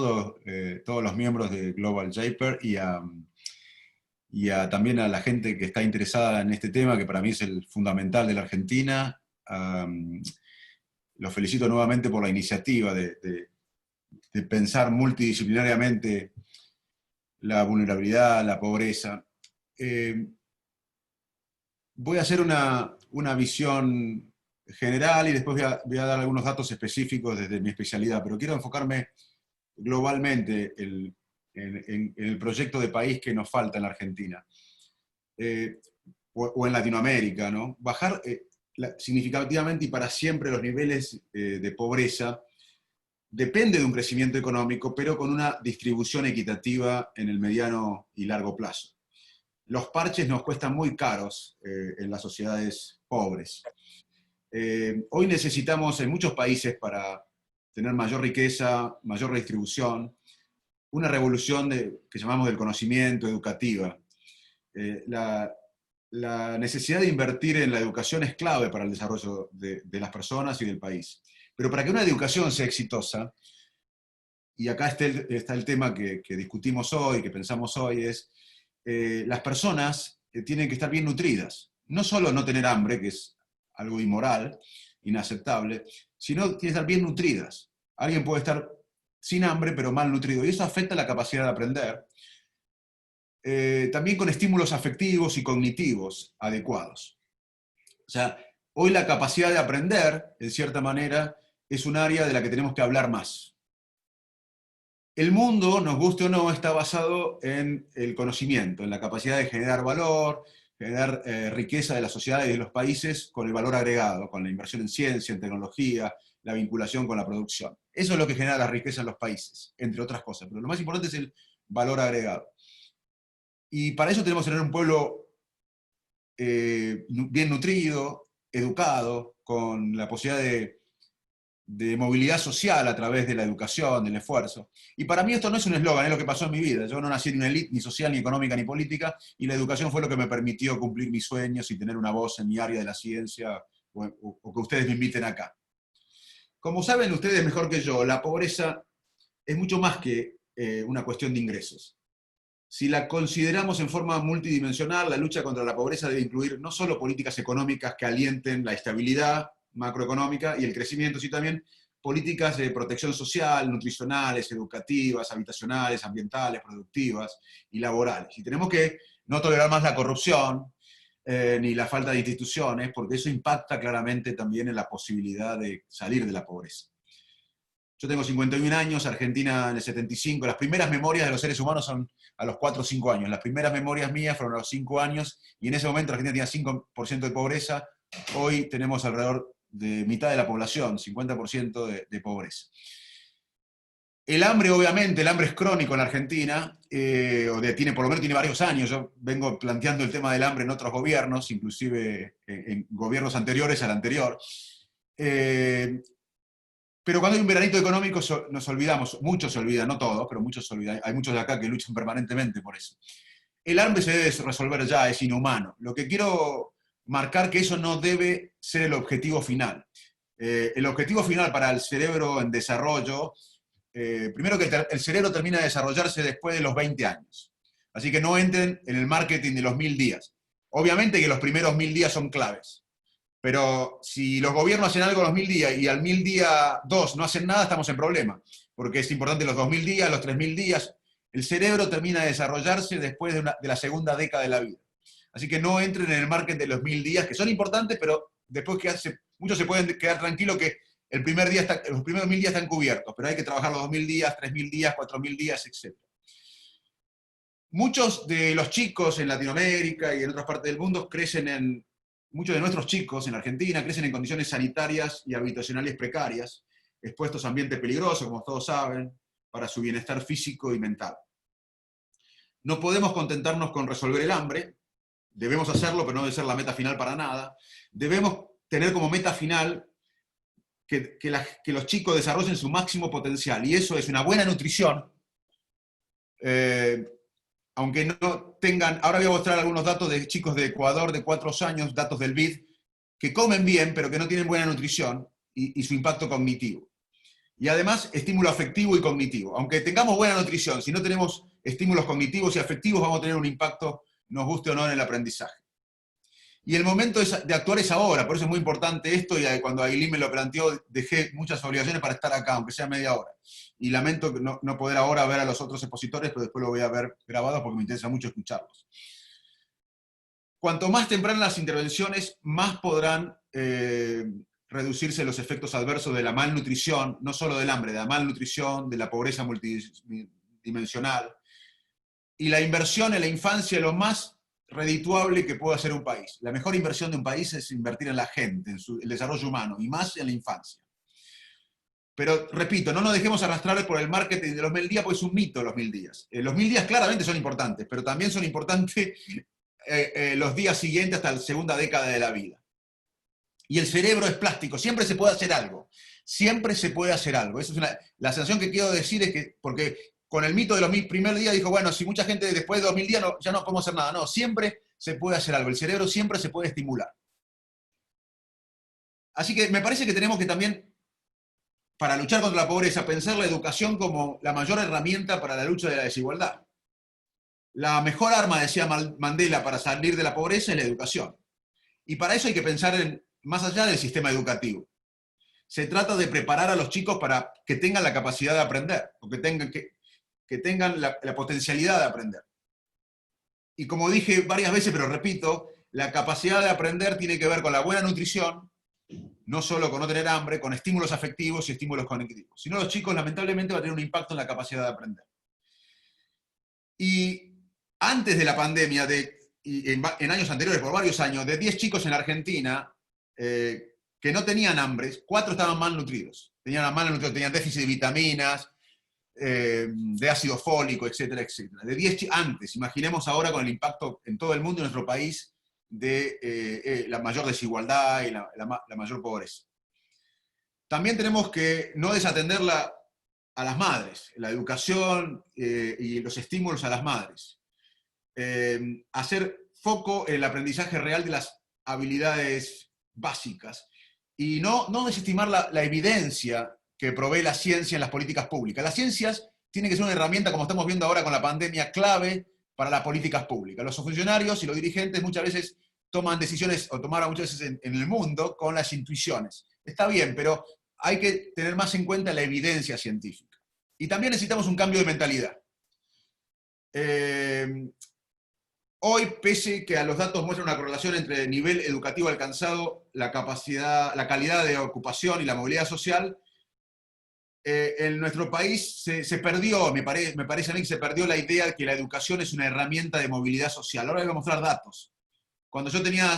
todos los miembros de Global Japer también a la gente que está interesada en este tema, que para mí es el fundamental de la Argentina. Los felicito nuevamente por la iniciativa de pensar multidisciplinariamente la vulnerabilidad, la pobreza. Voy a hacer una visión general y después voy a dar algunos datos específicos desde mi especialidad, pero quiero enfocarme globalmente en el proyecto de país que nos falta en la Argentina, o en Latinoamérica, ¿no? Bajar significativamente y para siempre los niveles de pobreza depende de un crecimiento económico, pero con una distribución equitativa en el mediano y largo plazo. Los parches nos cuestan muy caros en las sociedades pobres. Hoy necesitamos en muchos países, para tener mayor riqueza, mayor redistribución, una revolución que llamamos del conocimiento, educativa. La necesidad de invertir en la educación es clave para el desarrollo de las personas y del país. Pero para que una educación sea exitosa, y acá está el tema que discutimos hoy, que pensamos hoy, es las personas tienen que estar bien nutridas. No solo no tener hambre, que es algo inmoral, inaceptable, sino tienen que estar bien nutridas. Alguien puede estar sin hambre, pero mal nutrido, y eso afecta la capacidad de aprender. También con estímulos afectivos y cognitivos adecuados. O sea, hoy la capacidad de aprender, en cierta manera, es un área de la que tenemos que hablar más. El mundo, nos guste o no, está basado en el conocimiento, en la capacidad de generar valor, generar riqueza de las sociedades y de los países con el valor agregado, con la inversión en ciencia, en tecnología, la vinculación con la producción. Eso es lo que genera la riqueza en los países, entre otras cosas. Pero lo más importante es el valor agregado. Y para eso tenemos que tener un pueblo bien nutrido, educado, con la posibilidad de movilidad social a través de la educación, del esfuerzo. Y para mí esto no es un eslogan, es lo que pasó en mi vida. Yo no nací en una élite, ni social, ni económica, ni política, y la educación fue lo que me permitió cumplir mis sueños y tener una voz en mi área de la ciencia, o que ustedes me inviten acá. Como saben ustedes mejor que yo, la pobreza es mucho más que una cuestión de ingresos. Si la consideramos en forma multidimensional, la lucha contra la pobreza debe incluir no solo políticas económicas que alienten la estabilidad macroeconómica y el crecimiento, sino también políticas de protección social, nutricionales, educativas, habitacionales, ambientales, productivas y laborales. Y tenemos que no tolerar más la corrupción, ni la falta de instituciones, porque eso impacta claramente también en la posibilidad de salir de la pobreza. Yo tengo 51 años, Argentina en el 75, las primeras memorias de los seres humanos son a los 4 o 5 años. Las primeras memorias mías fueron a los 5 años, y en ese momento Argentina tenía 5% de pobreza. Hoy tenemos alrededor de mitad de la población, 50% de pobreza. El hambre, obviamente, el hambre es crónico en la Argentina, por lo menos tiene varios años. Yo vengo planteando el tema del hambre en otros gobiernos, inclusive en gobiernos anteriores al anterior. Pero cuando hay un veranito económico nos olvidamos, muchos se olvidan, no todos, pero muchos se olvidan. Hay muchos de acá que luchan permanentemente por eso. El hambre se debe resolver ya, es inhumano. Lo que quiero marcar que eso no debe ser el objetivo final. El objetivo final para el cerebro en desarrollo, primero que el cerebro termina de desarrollarse después de los 20 años. Así que no entren en el marketing de los 1000 días. Obviamente que los primeros 1000 días son claves. Pero si los gobiernos hacen algo a los 1000 días y al 1000 día 2 no hacen nada, estamos en problema. Porque es importante los 2000 días, los 3000 días. El cerebro termina de desarrollarse después de la segunda década de la vida. Así que no entren en el marketing de los 1000 días, que son importantes, pero después muchos se pueden quedar tranquilos que los primeros 1000 días están cubiertos, pero hay que trabajar los 2000 días, 3000 días, 4000 días, etc. Muchos de los chicos en Latinoamérica y en otras partes del mundo muchos de nuestros chicos en Argentina crecen en condiciones sanitarias y habitacionales precarias, expuestos a ambientes peligrosos, como todos saben, para su bienestar físico y mental. No podemos contentarnos con resolver el hambre, debemos hacerlo, pero no debe ser la meta final para nada. Debemos tener como meta final que los chicos desarrollen su máximo potencial, y eso es una buena nutrición, aunque no tengan. Ahora voy a mostrar algunos datos de chicos de Ecuador de 4 años, datos del BID, que comen bien, pero que no tienen buena nutrición y su impacto cognitivo. Y además, estímulo afectivo y cognitivo. Aunque tengamos buena nutrición, si no tenemos estímulos cognitivos y afectivos, vamos a tener un impacto, nos guste o no, en el aprendizaje. Y el momento de actuar es ahora, por eso es muy importante esto, y cuando Ailín me lo planteó, dejé muchas obligaciones para estar acá, aunque sea media hora. Y lamento no poder ahora ver a los otros expositores, pero después lo voy a ver grabado porque me interesa mucho escucharlos. Cuanto más tempranas las intervenciones, más podrán reducirse los efectos adversos de la malnutrición, no solo del hambre, de la malnutrición, de la pobreza multidimensional. Y la inversión en la infancia es lo más redituable que puede hacer un país. La mejor inversión de un país es invertir en la gente, en el desarrollo humano, y más en la infancia. Pero, repito, no nos dejemos arrastrar por el marketing de los 1000 días, porque es un mito los 1000 días. Los 1000 días claramente son importantes, pero también son importantes los días siguientes hasta la segunda década de la vida. Y el cerebro es plástico, siempre se puede hacer algo. Siempre se puede hacer algo. Esa es la sensación que quiero decir, es que, porque con el mito de los primeros días dijo, bueno, si mucha gente después de 2000 días ya no podemos hacer nada. No, siempre se puede hacer algo. El cerebro siempre se puede estimular. Así que me parece que tenemos que también, para luchar contra la pobreza, pensar la educación como la mayor herramienta para la lucha de la desigualdad. La mejor arma, decía Mandela, para salir de la pobreza es la educación. Y para eso hay que pensar más allá del sistema educativo. Se trata de preparar a los chicos para que tengan la capacidad de aprender, o que tengan la potencialidad de aprender. Y como dije varias veces, pero repito, la capacidad de aprender tiene que ver con la buena nutrición, no solo con no tener hambre, con estímulos afectivos y estímulos cognitivos. Si no, los chicos lamentablemente van a tener un impacto en la capacidad de aprender. Y antes de la pandemia, en años anteriores, por varios años, de 10 chicos en Argentina que no tenían hambre, 4 estaban malnutridos. Tenían déficit de vitaminas, de ácido fólico, etcétera, etcétera. De 10 antes, imaginemos ahora con el impacto en todo el mundo, en nuestro país, de la mayor desigualdad y la mayor pobreza. También tenemos que no desatender a las madres, la educación y los estímulos a las madres. Hacer foco en el aprendizaje real de las habilidades básicas y no desestimar la evidencia que provee la ciencia en las políticas públicas. Las ciencias tienen que ser una herramienta, como estamos viendo ahora con la pandemia, clave para las políticas públicas. Los funcionarios y los dirigentes muchas veces toman decisiones, o tomaron muchas veces en el mundo, con las intuiciones. Está bien, pero hay que tener más en cuenta la evidencia científica. Y también necesitamos un cambio de mentalidad. Hoy, pese que a los datos muestran una correlación entre el nivel educativo alcanzado, la calidad de ocupación y la movilidad social, en nuestro país se perdió, me parece a mí que se perdió la idea de que la educación es una herramienta de movilidad social. Ahora les voy a mostrar datos. Cuando yo tenía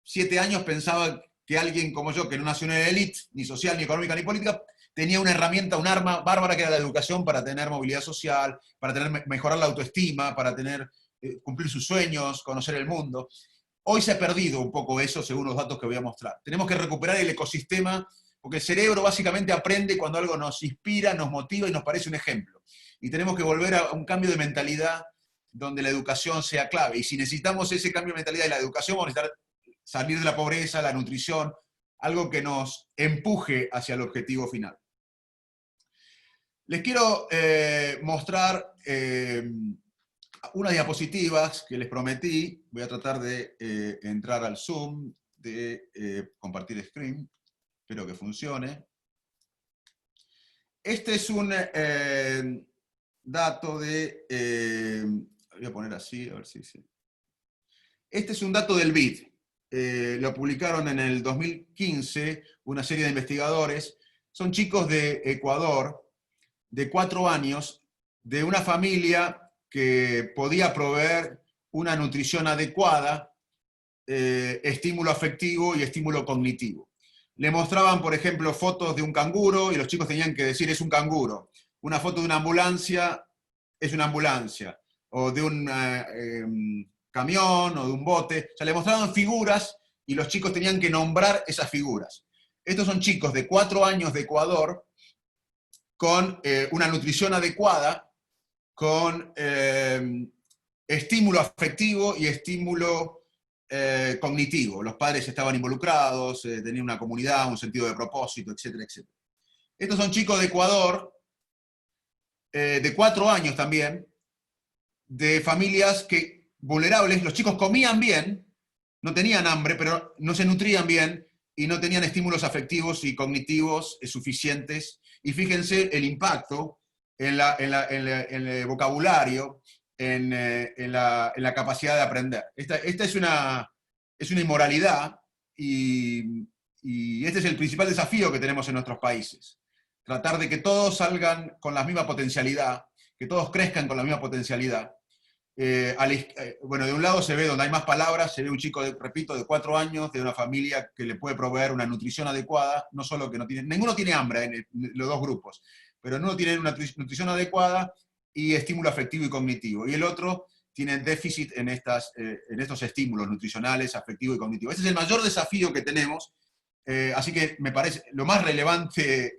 7 años pensaba que alguien como yo, que no nació en la élite, ni social, ni económica, ni política, tenía una herramienta, un arma bárbara que era la educación para tener movilidad social, para mejorar la autoestima, para cumplir sus sueños, conocer el mundo. Hoy se ha perdido un poco eso, según los datos que voy a mostrar. Tenemos que recuperar el ecosistema, porque el cerebro básicamente aprende cuando algo nos inspira, nos motiva y nos parece un ejemplo. Y tenemos que volver a un cambio de mentalidad donde la educación sea clave. Y si necesitamos ese cambio de mentalidad de la educación, vamos a necesitar salir de la pobreza, la nutrición, algo que nos empuje hacia el objetivo final. Les quiero mostrar unas diapositivas que les prometí. Voy a tratar de entrar al Zoom, de compartir screen. Espero que funcione. Este es un dato de... voy a poner así, a ver si... Este es un dato del BID. Lo publicaron en el 2015 una serie de investigadores. Son chicos de Ecuador, de 4 años, de una familia que podía proveer una nutrición adecuada, estímulo afectivo y estímulo cognitivo. Le mostraban, por ejemplo, fotos de un canguro y los chicos tenían que decir es un canguro. Una foto de una ambulancia es una ambulancia. O de un camión o de un bote. O sea, le mostraban figuras y los chicos tenían que nombrar esas figuras. Estos son chicos de 4 años de Ecuador con una nutrición adecuada, con estímulo afectivo y estímulo cognitivo. Los padres estaban involucrados, tenían una comunidad, un sentido de propósito, etcétera, etcétera. Estos son chicos de Ecuador, de 4 años también, de familias vulnerables. Los chicos comían bien, no tenían hambre, pero no se nutrían bien y no tenían estímulos afectivos y cognitivos suficientes. Y fíjense el impacto en el vocabulario, en la capacidad de aprender. Esta es una inmoralidad y este es el principal desafío que tenemos en nuestros países. Tratar de que todos salgan con la misma potencialidad, que todos crezcan con la misma potencialidad. Bueno, de un lado se ve donde hay más palabras, se ve un chico, repito, de 4 años, de una familia que le puede proveer una nutrición adecuada, no solo que no tiene, ninguno tiene hambre en los dos grupos, pero uno tiene una nutrición adecuada y estímulo afectivo y cognitivo, y el otro tiene déficit en estos estímulos nutricionales, afectivos y cognitivos. Ese es el mayor desafío que tenemos, así que me parece, lo más relevante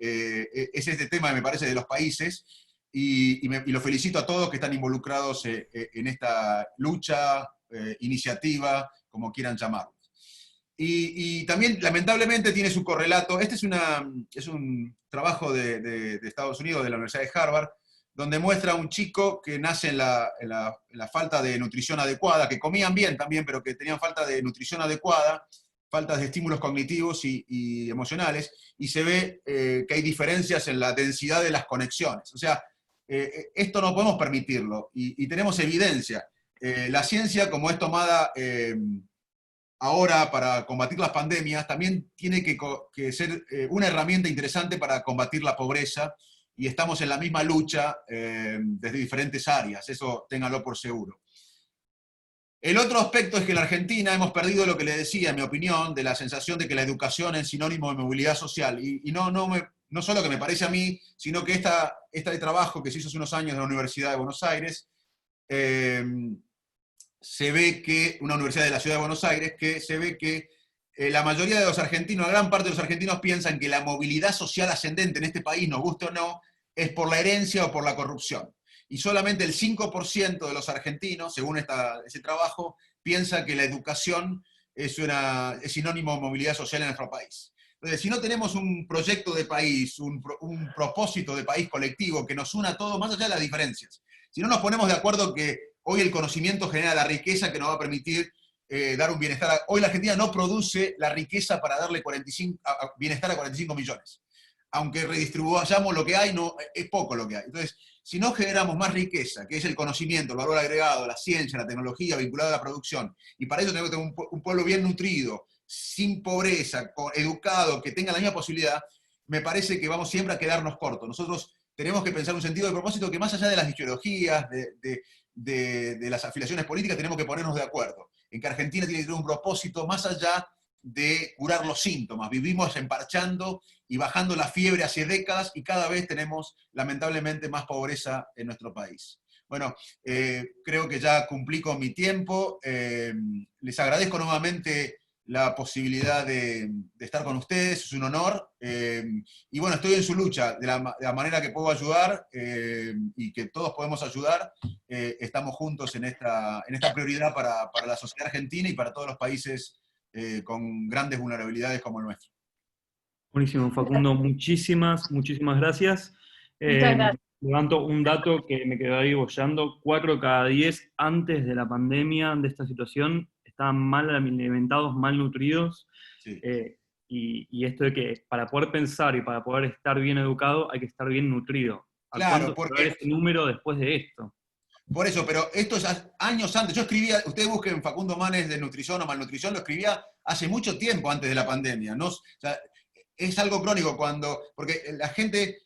es este tema, me parece, de los países, y los felicito a todos que están involucrados en esta lucha, iniciativa, como quieran llamarlo. Y también, lamentablemente, tiene su correlato. Este es un trabajo de Estados Unidos, de la Universidad de Harvard, donde muestra a un chico que nace en la falta de nutrición adecuada, que comían bien también, pero que tenían falta de nutrición adecuada, falta de estímulos cognitivos y emocionales, y se ve que hay diferencias en la densidad de las conexiones. O sea, esto no podemos permitirlo, y tenemos evidencia. La ciencia, como es tomada ahora para combatir las pandemias, también tiene que ser una herramienta interesante para combatir la pobreza, y estamos en la misma lucha desde diferentes áreas, eso ténganlo por seguro. El otro aspecto es que en la Argentina hemos perdido lo que le decía, en mi opinión, de la sensación de que la educación es sinónimo de movilidad social. Y no solo que me parece a mí, sino que este trabajo que se hizo hace unos años en la Universidad de Buenos Aires, se ve que, una universidad de la Ciudad de Buenos Aires, que se ve que la mayoría de los argentinos, la gran parte de los argentinos piensan que la movilidad social ascendente en este país, nos guste o no, es por la herencia o por la corrupción. Y solamente el 5% de los argentinos, según ese trabajo, piensa que la educación es sinónimo de movilidad social en nuestro país. Entonces, si no tenemos un proyecto de país, un propósito de país colectivo que nos una a todos, más allá de las diferencias, si no nos ponemos de acuerdo que hoy el conocimiento genera la riqueza que nos va a permitir dar un bienestar. Hoy la Argentina no produce la riqueza para darle bienestar a 45 millones. Aunque redistribuyamos lo que hay, es poco lo que hay. Entonces, si no generamos más riqueza, que es el conocimiento, el valor agregado, la ciencia, la tecnología vinculada a la producción, y para eso tenemos que tener un pueblo bien nutrido, sin pobreza, educado, que tenga la misma posibilidad, me parece que vamos siempre a quedarnos cortos. Nosotros tenemos que pensar un sentido de propósito que, más allá de las ideologías, de las afiliaciones políticas, tenemos que ponernos de acuerdo en que Argentina tiene que tener un propósito más allá de curar los síntomas. Vivimos emparchando y bajando la fiebre hace décadas, y cada vez tenemos, lamentablemente, más pobreza en nuestro país. Bueno, creo que ya cumplí con mi tiempo. Les agradezco nuevamente la posibilidad de estar con ustedes, es un honor. Y bueno, estoy en su lucha, de la manera que puedo ayudar y que todos podemos ayudar. Estamos juntos en esta prioridad para la sociedad argentina y para todos los países con grandes vulnerabilidades como el nuestro. Buenísimo, Facundo, muchísimas gracias. Muchas gracias. Levanto un dato que me quedó ahí bollando: 4 de cada 10 antes de la pandemia, de esta situación, estaban mal alimentados, mal nutridos. Sí. Y esto de que para poder pensar y para poder estar bien educado hay que estar bien nutrido. ¿A claro, cuánto se va ese número después de esto? Por eso, pero esto es años antes. Yo escribía, ustedes busquen Facundo Manes de nutrición o malnutrición, lo escribía hace mucho tiempo antes de la pandemia, ¿no? O sea, es algo crónico porque la gente,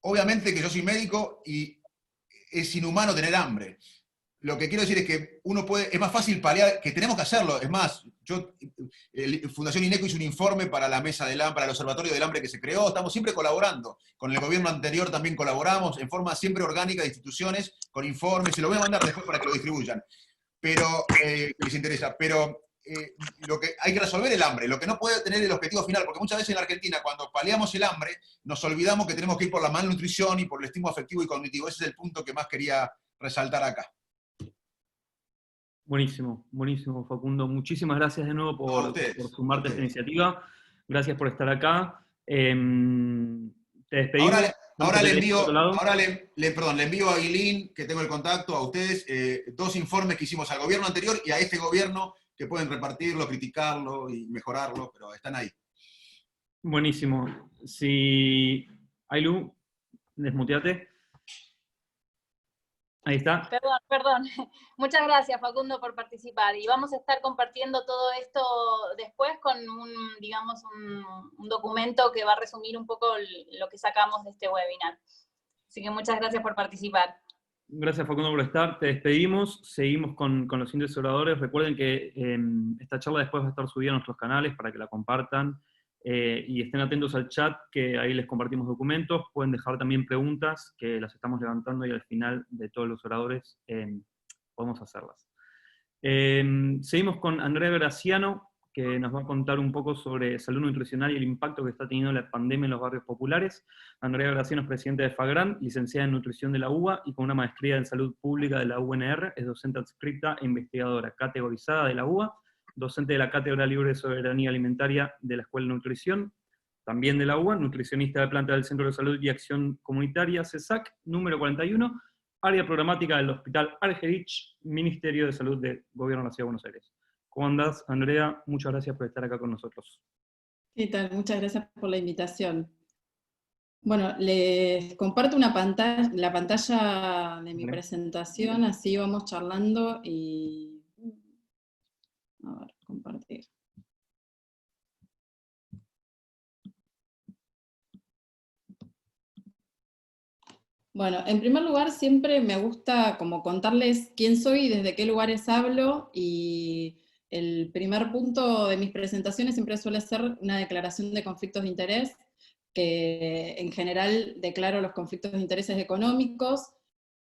obviamente que yo soy médico y es inhumano tener hambre. Lo que quiero decir es que es más fácil paliar, que tenemos que hacerlo. Es más, Fundación INECO hizo un informe para la mesa del hambre, para el Observatorio del Hambre que se creó. Estamos siempre colaborando. Con el gobierno anterior también colaboramos en forma siempre orgánica de instituciones, con informes. Se lo voy a mandar después para que lo distribuyan. Pero, que les interesa. Pero lo que hay que resolver el hambre. Lo que no puede tener el objetivo final, porque muchas veces en la Argentina, cuando paliamos el hambre, nos olvidamos que tenemos que ir por la malnutrición y por el estímulo afectivo y cognitivo. Ese es el punto que más quería resaltar acá. Buenísimo, Facundo. Muchísimas gracias de nuevo por sumarte a esta iniciativa. Gracias por estar acá. Te despedimos. Ahora le envío, perdón, le envío a Aguilín, que tengo el contacto, a ustedes, 2 informes que hicimos al gobierno anterior y a este gobierno, que pueden repartirlo, criticarlo y mejorarlo, pero están ahí. Buenísimo. Si Ailu, desmuteate. Ahí está. Perdón. Muchas gracias, Facundo, por participar. Y vamos a estar compartiendo todo esto después con un documento que va a resumir un poco lo que sacamos de este webinar. Así que muchas gracias por participar. Gracias, Facundo, por estar. Te despedimos. Seguimos con los siguientes oradores. Recuerden que esta charla después va a estar subida a nuestros canales para que la compartan. Y estén atentos al chat, que ahí les compartimos documentos. Pueden dejar también preguntas, que las estamos levantando y al final de todos los oradores podemos hacerlas. Seguimos con Andrea Graciano, que nos va a contar un poco sobre salud nutricional y el impacto que está teniendo la pandemia en los barrios populares. Andrea Graciano es presidenta de FAGRAN, licenciada en nutrición de la UBA y con una maestría en salud pública de la UNR, es docente adscrita e investigadora categorizada de la UBA, docente de la Cátedra Libre de Soberanía Alimentaria de la Escuela de Nutrición, también de la UBA, nutricionista de planta del Centro de Salud y Acción Comunitaria, CESAC, número 41, área programática del Hospital Argerich, Ministerio de Salud del Gobierno de la Ciudad de Buenos Aires. ¿Cómo andás, Andrea? Muchas gracias por estar acá con nosotros. ¿Qué tal? Muchas gracias por la invitación. Bueno, les comparto la pantalla de mi presentación, así vamos charlando y... A ver, compartir. Bueno, en primer lugar siempre me gusta como contarles quién soy y desde qué lugares hablo, y el primer punto de mis presentaciones siempre suele ser una declaración de conflictos de interés, que en general declaro los conflictos de intereses económicos.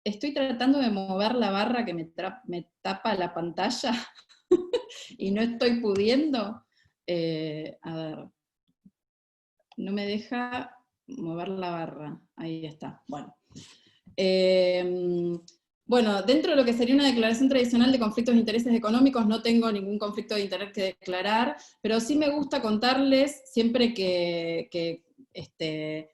Estoy tratando de mover la barra que me tapa la pantalla y no estoy pudiendo. A ver, no me deja mover la barra, ahí está, bueno. Bueno, dentro de lo que sería una declaración tradicional de conflictos de intereses económicos, no tengo ningún conflicto de interés que declarar, pero sí me gusta contarles, siempre que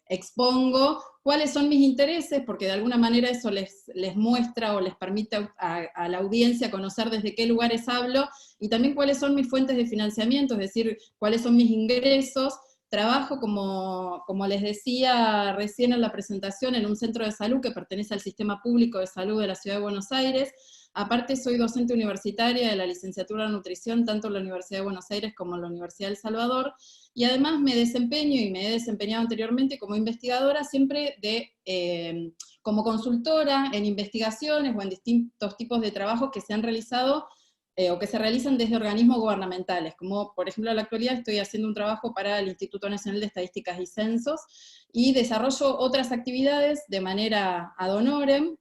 expongo, cuáles son mis intereses, porque de alguna manera eso les muestra o les permite a la audiencia conocer desde qué lugares hablo, y también cuáles son mis fuentes de financiamiento, es decir, cuáles son mis ingresos. Trabajo, como les decía recién en la presentación, en un centro de salud que pertenece al Sistema Público de Salud de la Ciudad de Buenos Aires. Aparte soy docente universitaria de la licenciatura en nutrición, tanto en la Universidad de Buenos Aires como en la Universidad del Salvador, y además me desempeño, y me he desempeñado anteriormente como investigadora, siempre como consultora en investigaciones o en distintos tipos de trabajos que se han realizado o que se realizan desde organismos gubernamentales, como por ejemplo en la actualidad estoy haciendo un trabajo para el Instituto Nacional de Estadísticas y Censos, y desarrollo otras actividades de manera ad honorem,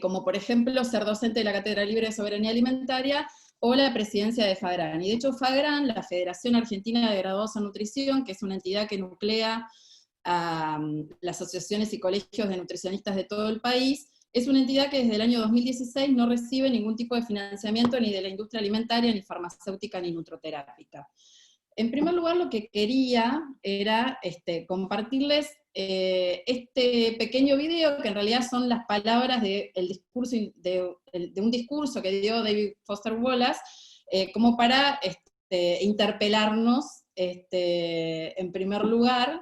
como por ejemplo ser docente de la Cátedra Libre de Soberanía Alimentaria, o la presidencia de FAGRAN. Y de hecho FAGRAN, la Federación Argentina de Graduados en Nutrición, que es una entidad que nuclea a las asociaciones y colegios de nutricionistas de todo el país, es una entidad que desde el año 2016 no recibe ningún tipo de financiamiento ni de la industria alimentaria, ni farmacéutica, ni nutroterápica. En primer lugar, lo que quería era compartirles este pequeño video, que en realidad son las palabras de un discurso que dio David Foster Wallace, como para interpelarnos en primer lugar.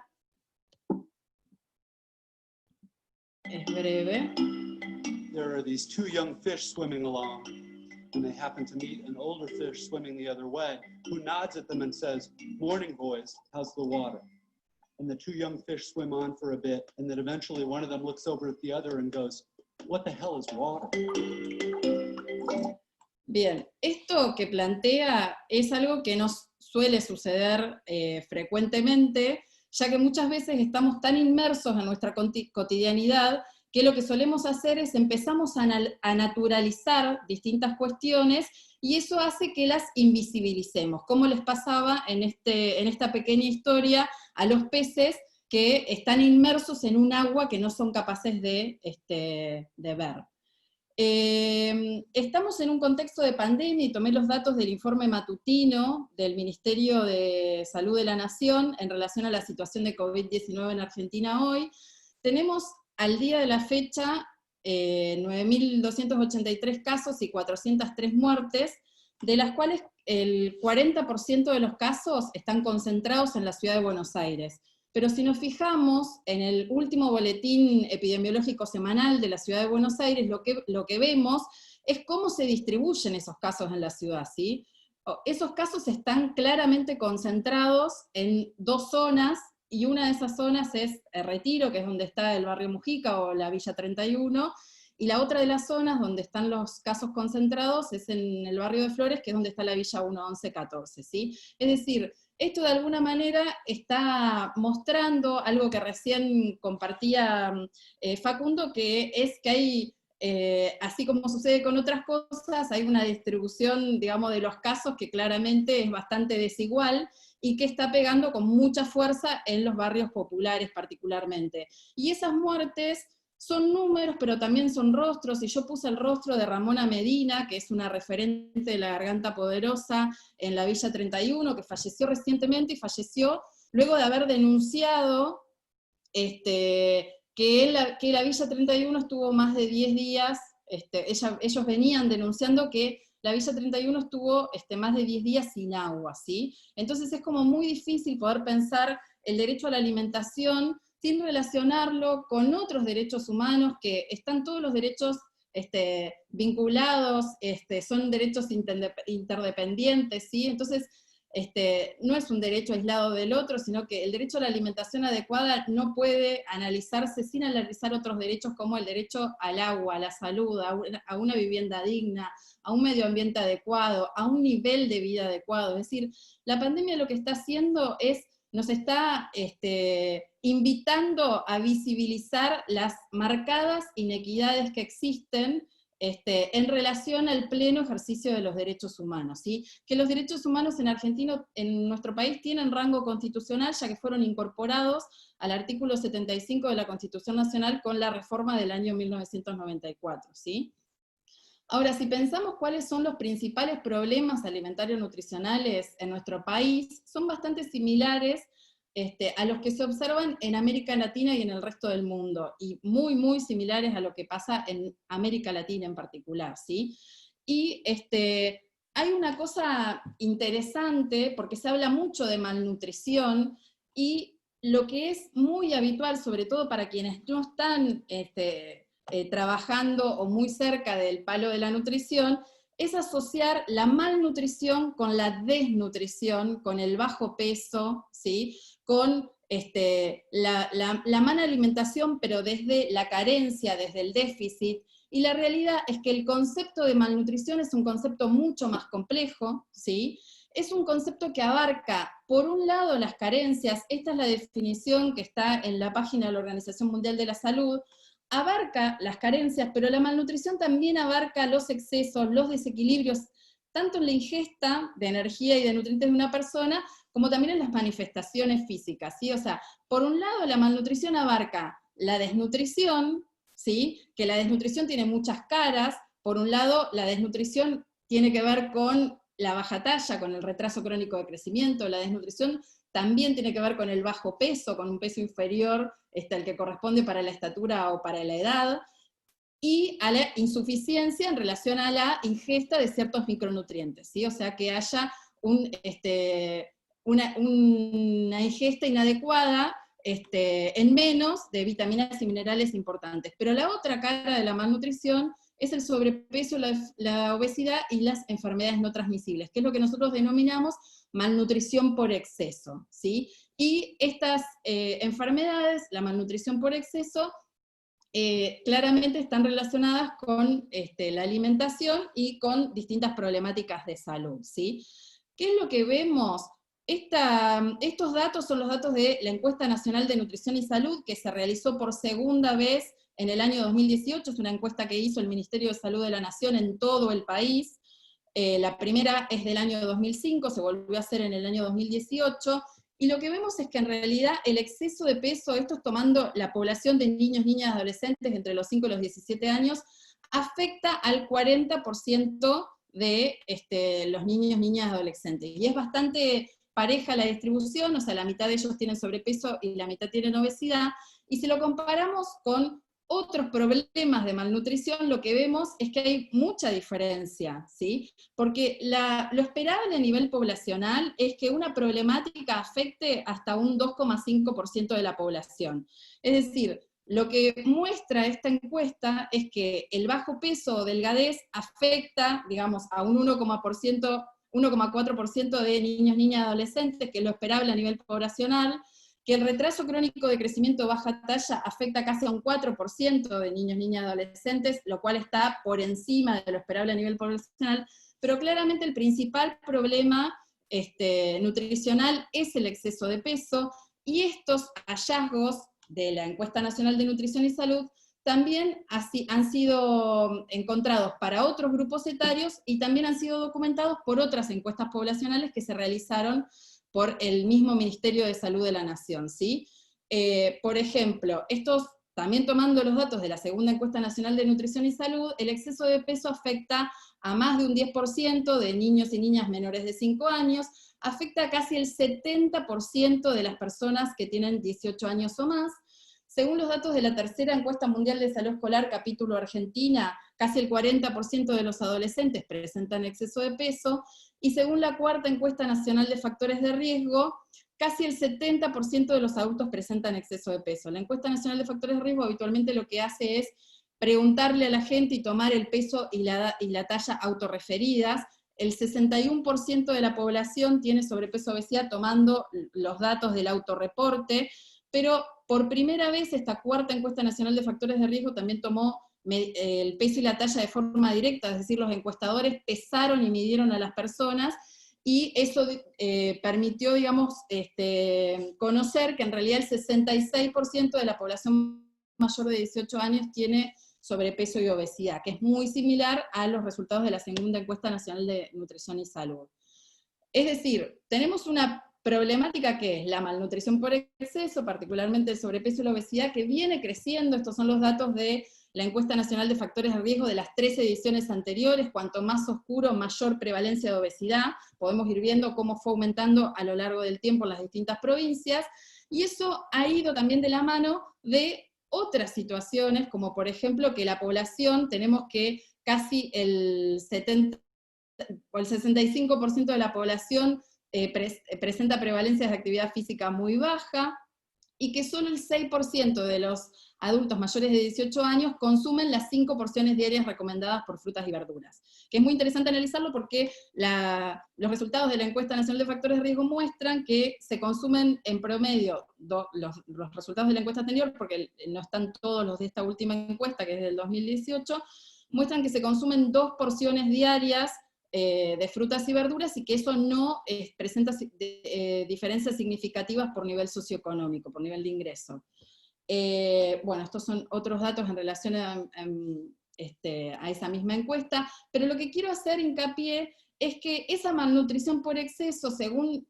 Es breve. There are these 2 young fish swimming along, and they happen to meet an older fish swimming the other way, who nods at them and says, "Morning, boys, how's the water?" And the 2 young fish swim on for a bit, and then eventually one of them looks over at the other and goes, "What the hell is water?" Bien, esto que plantea es algo que nos suele suceder frecuentemente, ya que muchas veces estamos tan inmersos en nuestra cotidianidad que lo que solemos hacer es empezamos a naturalizar distintas cuestiones, y eso hace que las invisibilicemos, como les pasaba en esta pequeña historia a los peces que están inmersos en un agua que no son capaces de ver. Estamos en un contexto de pandemia y tomé los datos del informe matutino del Ministerio de Salud de la Nación en relación a la situación de COVID-19 en Argentina hoy. Tenemos al día de la fecha 9.283 casos y 403 muertes, de las cuales el 40% de los casos están concentrados en la ciudad de Buenos Aires. Pero si nos fijamos en el último boletín epidemiológico semanal de la ciudad de Buenos Aires, lo que vemos es cómo se distribuyen esos casos en la ciudad, ¿sí? Esos casos están claramente concentrados en dos zonas, y una de esas zonas es Retiro, que es donde está el barrio Mujica o la Villa 31, y la otra de las zonas donde están los casos concentrados es en el barrio de Flores, que es donde está la Villa 1-11-14, ¿sí? Es decir, esto de alguna manera está mostrando algo que recién compartía Facundo, que es que hay, así como sucede con otras cosas, hay una distribución, digamos, de los casos que claramente es bastante desigual, y que está pegando con mucha fuerza en los barrios populares particularmente. Y esas muertes son números, pero también son rostros, y yo puse el rostro de Ramona Medina, que es una referente de la Garganta Poderosa en la Villa 31, que falleció recientemente, y falleció luego de haber denunciado que la Villa 31 estuvo más de 10 días, ellos venían denunciando que la Villa 31 estuvo más de 10 días sin agua, ¿sí? Entonces es como muy difícil poder pensar el derecho a la alimentación sin relacionarlo con otros derechos humanos, que están todos los derechos vinculados, son derechos interdependientes, ¿sí? Entonces, no es un derecho aislado del otro, sino que el derecho a la alimentación adecuada no puede analizarse sin analizar otros derechos como el derecho al agua, a la salud, a una vivienda digna, a un medio ambiente adecuado, a un nivel de vida adecuado. Es decir, la pandemia lo que está haciendo es, nos está invitando a visibilizar las marcadas inequidades que existen en relación al pleno ejercicio de los derechos humanos, ¿sí? Que los derechos humanos en Argentina, en nuestro país, tienen rango constitucional, ya que fueron incorporados al artículo 75 de la Constitución Nacional con la reforma del año 1994, ¿sí? Ahora, si pensamos cuáles son los principales problemas alimentarios nutricionales en nuestro país, son bastante similares a los que se observan en América Latina y en el resto del mundo, y muy, muy similares a lo que pasa en América Latina en particular, ¿sí? Y hay una cosa interesante, porque se habla mucho de malnutrición, y lo que es muy habitual, sobre todo para quienes no están trabajando o muy cerca del palo de la nutrición, es asociar la malnutrición con la desnutrición, con el bajo peso, ¿sí? Con la mala alimentación, pero desde la carencia, desde el déficit. Y la realidad es que el concepto de malnutrición es un concepto mucho más complejo, ¿sí? Es un concepto que abarca, por un lado, las carencias, esta es la definición que está en la página de la Organización Mundial de la Salud, abarca las carencias, pero la malnutrición también abarca los excesos, los desequilibrios, tanto en la ingesta de energía y de nutrientes de una persona, como también en las manifestaciones físicas, ¿sí? O sea, por un lado la malnutrición abarca la desnutrición, ¿sí? Que la desnutrición tiene muchas caras. Por un lado, la desnutrición tiene que ver con la baja talla, con el retraso crónico de crecimiento. La desnutrición también tiene que ver con el bajo peso, con un peso inferior al que corresponde para la estatura o para la edad, y a la insuficiencia en relación a la ingesta de ciertos micronutrientes, ¿sí? O sea, que haya una ingesta inadecuada en menos de vitaminas y minerales importantes. Pero la otra cara de la malnutrición es el sobrepeso, la obesidad y las enfermedades no transmisibles, que es lo que nosotros denominamos malnutrición por exceso, ¿sí? Y estas enfermedades, la malnutrición por exceso, claramente están relacionadas con la alimentación y con distintas problemáticas de salud, ¿sí? ¿Qué es lo que vemos? Estos datos son los datos de la Encuesta Nacional de Nutrición y Salud, que se realizó por segunda vez en el año 2018, es una encuesta que hizo el Ministerio de Salud de la Nación en todo el país. La primera es del año 2005, se volvió a hacer en el año 2018, y lo que vemos es que en realidad el exceso de peso, esto es tomando la población de niños, niñas, adolescentes entre los 5 y los 17 años, afecta al 40% de los niños, niñas, adolescentes. Y es bastante pareja la distribución, o sea, la mitad de ellos tienen sobrepeso y la mitad tienen obesidad, y si lo comparamos con otros problemas de malnutrición, lo que vemos es que hay mucha diferencia, ¿sí? Porque lo esperable a nivel poblacional es que una problemática afecte hasta un 2,5% de la población. Es decir, lo que muestra esta encuesta es que el bajo peso o delgadez afecta, digamos, a un 1,4% de niños, niñas, adolescentes, que es lo esperable a nivel poblacional, que el retraso crónico de crecimiento baja talla afecta casi a un 4% de niños, niñas, adolescentes, lo cual está por encima de lo esperable a nivel poblacional, pero claramente el principal problema nutricional es el exceso de peso, y estos hallazgos de la Encuesta Nacional de Nutrición y Salud también han sido encontrados para otros grupos etarios y también han sido documentados por otras encuestas poblacionales que se realizaron por el mismo Ministerio de Salud de la Nación, ¿sí? Por ejemplo, también tomando los datos de la segunda Encuesta Nacional de Nutrición y Salud, el exceso de peso afecta a más de un 10% de niños y niñas menores de 5 años, afecta a casi el 70% de las personas que tienen 18 años o más. Según los datos de la tercera Encuesta Mundial de Salud Escolar, capítulo Argentina, casi el 40% de los adolescentes presentan exceso de peso, y según la cuarta Encuesta Nacional de Factores de Riesgo, casi el 70% de los adultos presentan exceso de peso. La Encuesta Nacional de Factores de Riesgo habitualmente lo que hace es preguntarle a la gente y tomar el peso y la talla autorreferidas. El 61% de la población tiene sobrepeso o obesidad tomando los datos del autorreporte, pero por primera vez esta cuarta Encuesta Nacional de Factores de Riesgo también tomó el peso y la talla de forma directa, es decir, los encuestadores pesaron y midieron a las personas, y eso permitió, digamos, conocer que en realidad el 66% de la población mayor de 18 años tiene sobrepeso y obesidad, que es muy similar a los resultados de la segunda Encuesta Nacional de Nutrición y Salud. Es decir, tenemos una problemática que es la malnutrición por exceso, particularmente el sobrepeso y la obesidad, que viene creciendo. Estos son los datos de la Encuesta Nacional de Factores de Riesgo de las 3 ediciones anteriores. Cuanto más oscuro, mayor prevalencia de obesidad. Podemos ir viendo cómo fue aumentando a lo largo del tiempo en las distintas provincias, y eso ha ido también de la mano de otras situaciones, como por ejemplo que la población, tenemos que casi el 70 o el 65% de la población presenta prevalencias de actividad física muy baja, y que solo el 6% de los adultos mayores de 18 años consumen las 5 porciones diarias recomendadas por frutas y verduras. Que es muy interesante analizarlo porque los resultados de la Encuesta Nacional de Factores de Riesgo muestran que se consumen en promedio, los resultados de la encuesta anterior, porque no están todos los de esta última encuesta, que es del 2018, muestran que se consumen 2 porciones diarias de frutas y verduras, y que eso no presenta diferencias significativas por nivel socioeconómico, por nivel de ingreso. Bueno, estos son otros datos en relación a esa misma encuesta, pero lo que quiero hacer hincapié es que esa malnutrición por exceso, según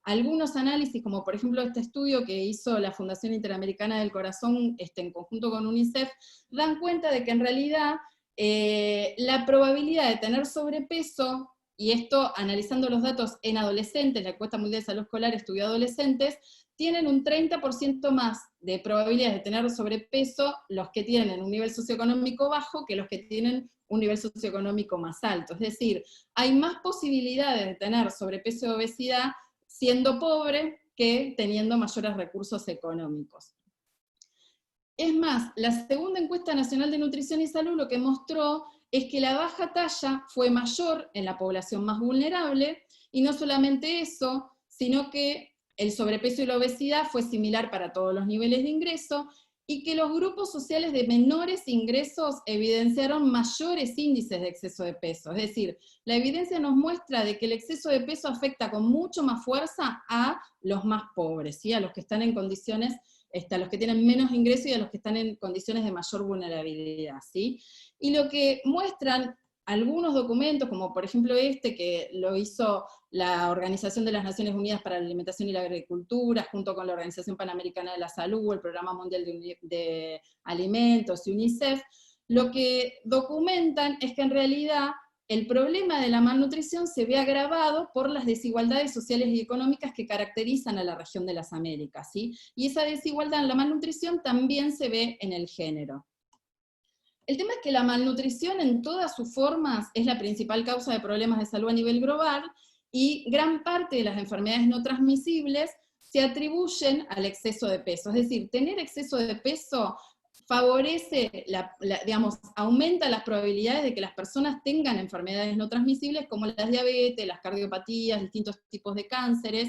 algunos análisis, como por ejemplo este estudio que hizo la Fundación Interamericana del Corazón en conjunto con UNICEF, dan cuenta de que en realidad la probabilidad de tener sobrepeso, y esto analizando los datos en adolescentes, la Encuesta Mundial de Salud Escolar estudió adolescentes, tienen un 30% más de probabilidades de tener sobrepeso los que tienen un nivel socioeconómico bajo que los que tienen un nivel socioeconómico más alto. Es decir, hay más posibilidades de tener sobrepeso y obesidad siendo pobre que teniendo mayores recursos económicos. Es más, la segunda Encuesta Nacional de Nutrición y Salud lo que mostró es que la baja talla fue mayor en la población más vulnerable, y no solamente eso, sino que el sobrepeso y la obesidad fue similar para todos los niveles de ingreso, y que los grupos sociales de menores ingresos evidenciaron mayores índices de exceso de peso. Es decir, la evidencia nos muestra de que el exceso de peso afecta con mucho más fuerza a los más pobres, ¿sí? A los que están en condiciones, a los que tienen menos ingresos y a los que están en condiciones de mayor vulnerabilidad, ¿sí? Y lo que muestran algunos documentos, como por ejemplo que lo hizo la Organización de las Naciones Unidas para la Alimentación y la Agricultura, junto con la Organización Panamericana de la Salud, el Programa Mundial de Alimentos y UNICEF, lo que documentan es que en realidad el problema de la malnutrición se ve agravado por las desigualdades sociales y económicas que caracterizan a la región de las Américas, ¿sí? Y esa desigualdad en la malnutrición también se ve en el género. El tema es que la malnutrición en todas sus formas es la principal causa de problemas de salud a nivel global, y gran parte de las enfermedades no transmisibles se atribuyen al exceso de peso. Es decir, tener exceso de peso favorece, digamos, aumenta las probabilidades de que las personas tengan enfermedades no transmisibles como las diabetes, las cardiopatías, distintos tipos de cánceres,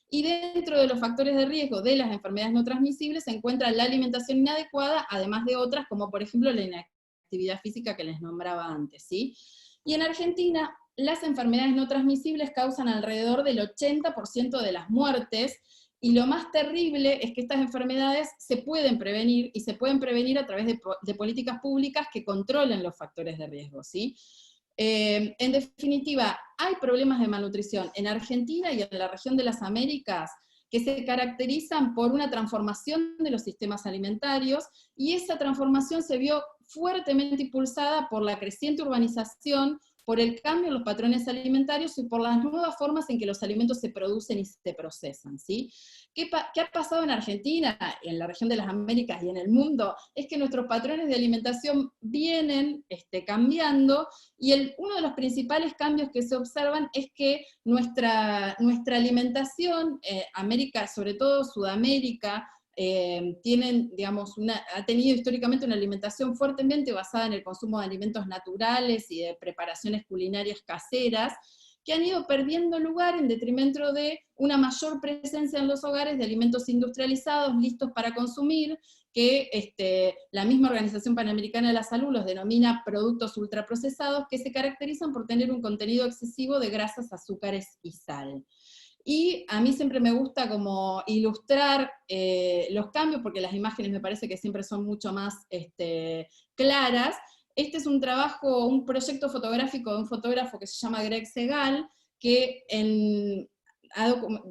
y dentro de los factores de riesgo de las enfermedades no transmisibles se encuentra la alimentación inadecuada, además de otras, como por ejemplo la inactividad física que les nombraba antes, ¿sí? Y en Argentina, las enfermedades no transmisibles causan alrededor del 80% de las muertes, y lo más terrible es que estas enfermedades se pueden prevenir, y se pueden prevenir a través de políticas públicas que controlen los factores de riesgo, ¿sí? En definitiva, hay problemas de malnutrición en Argentina y en la región de las Américas que se caracterizan por una transformación de los sistemas alimentarios, y esa transformación se vio fuertemente impulsada por la creciente urbanización, por el cambio en los patrones alimentarios y por las nuevas formas en que los alimentos se producen y se procesan, ¿sí? ¿Qué ha pasado en Argentina, en la región de las Américas y en el mundo? Es que nuestros patrones de alimentación vienen cambiando, y uno de los principales cambios que se observan es que nuestra alimentación, América, sobre todo Sudamérica, ha tenido históricamente una alimentación fuertemente basada en el consumo de alimentos naturales y de preparaciones culinarias caseras, que han ido perdiendo lugar en detrimento de una mayor presencia en los hogares de alimentos industrializados, listos para consumir, que la misma Organización Panamericana de la Salud los denomina productos ultraprocesados, que se caracterizan por tener un contenido excesivo de grasas, azúcares y sal. Y a mí siempre me gusta como ilustrar los cambios, porque las imágenes me parece que siempre son mucho más claras. Este es un trabajo, un proyecto fotográfico de un fotógrafo que se llama Greg Segal, que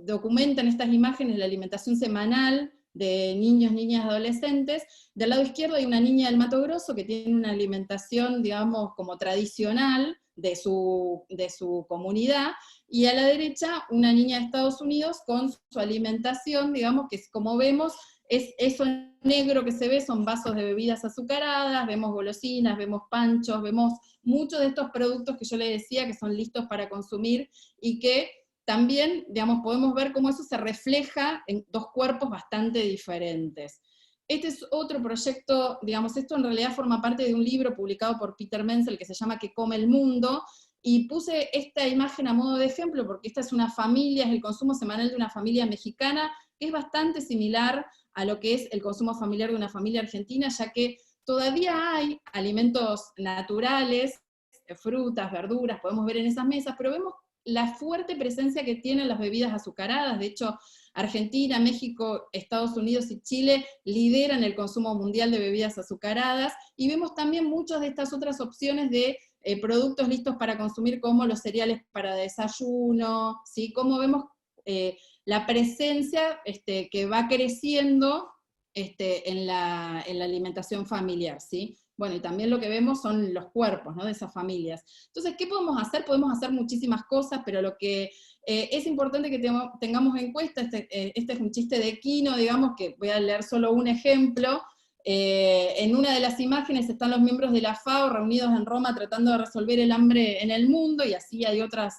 documenta en estas imágenes la alimentación semanal de niños, niñas, adolescentes. Del lado izquierdo hay una niña del Mato Grosso que tiene una alimentación, digamos, como tradicional de su comunidad, y a la derecha una niña de Estados Unidos con su alimentación, digamos, que como vemos, es eso negro que se ve, son vasos de bebidas azucaradas, vemos golosinas, vemos panchos, vemos muchos de estos productos que yo les decía que son listos para consumir, y que también, digamos, podemos ver cómo eso se refleja en dos cuerpos bastante diferentes. Este es otro proyecto, digamos, esto en realidad forma parte de un libro publicado por Peter Menzel que se llama ¿Qué come el mundo? Y puse esta imagen a modo de ejemplo porque esta es una familia, es el consumo semanal de una familia mexicana, que es bastante similar a lo que es el consumo familiar de una familia argentina, ya que todavía hay alimentos naturales, frutas, verduras, podemos ver en esas mesas, pero vemos la fuerte presencia que tienen las bebidas azucaradas. De hecho, Argentina, México, Estados Unidos y Chile lideran el consumo mundial de bebidas azucaradas, y vemos también muchas de estas otras opciones de productos listos para consumir, como los cereales para desayuno, ¿sí? Como vemos la presencia que va creciendo en la alimentación familiar, ¿sí? Bueno, y también lo que vemos son los cuerpos, ¿no?, de esas familias. Entonces, ¿qué podemos hacer? Podemos hacer muchísimas cosas, pero lo que es importante que tengamos en cuenta, este es un chiste de Quino, digamos, que voy a leer solo un ejemplo. En una de las imágenes están los miembros de la FAO reunidos en Roma tratando de resolver el hambre en el mundo, y así hay otras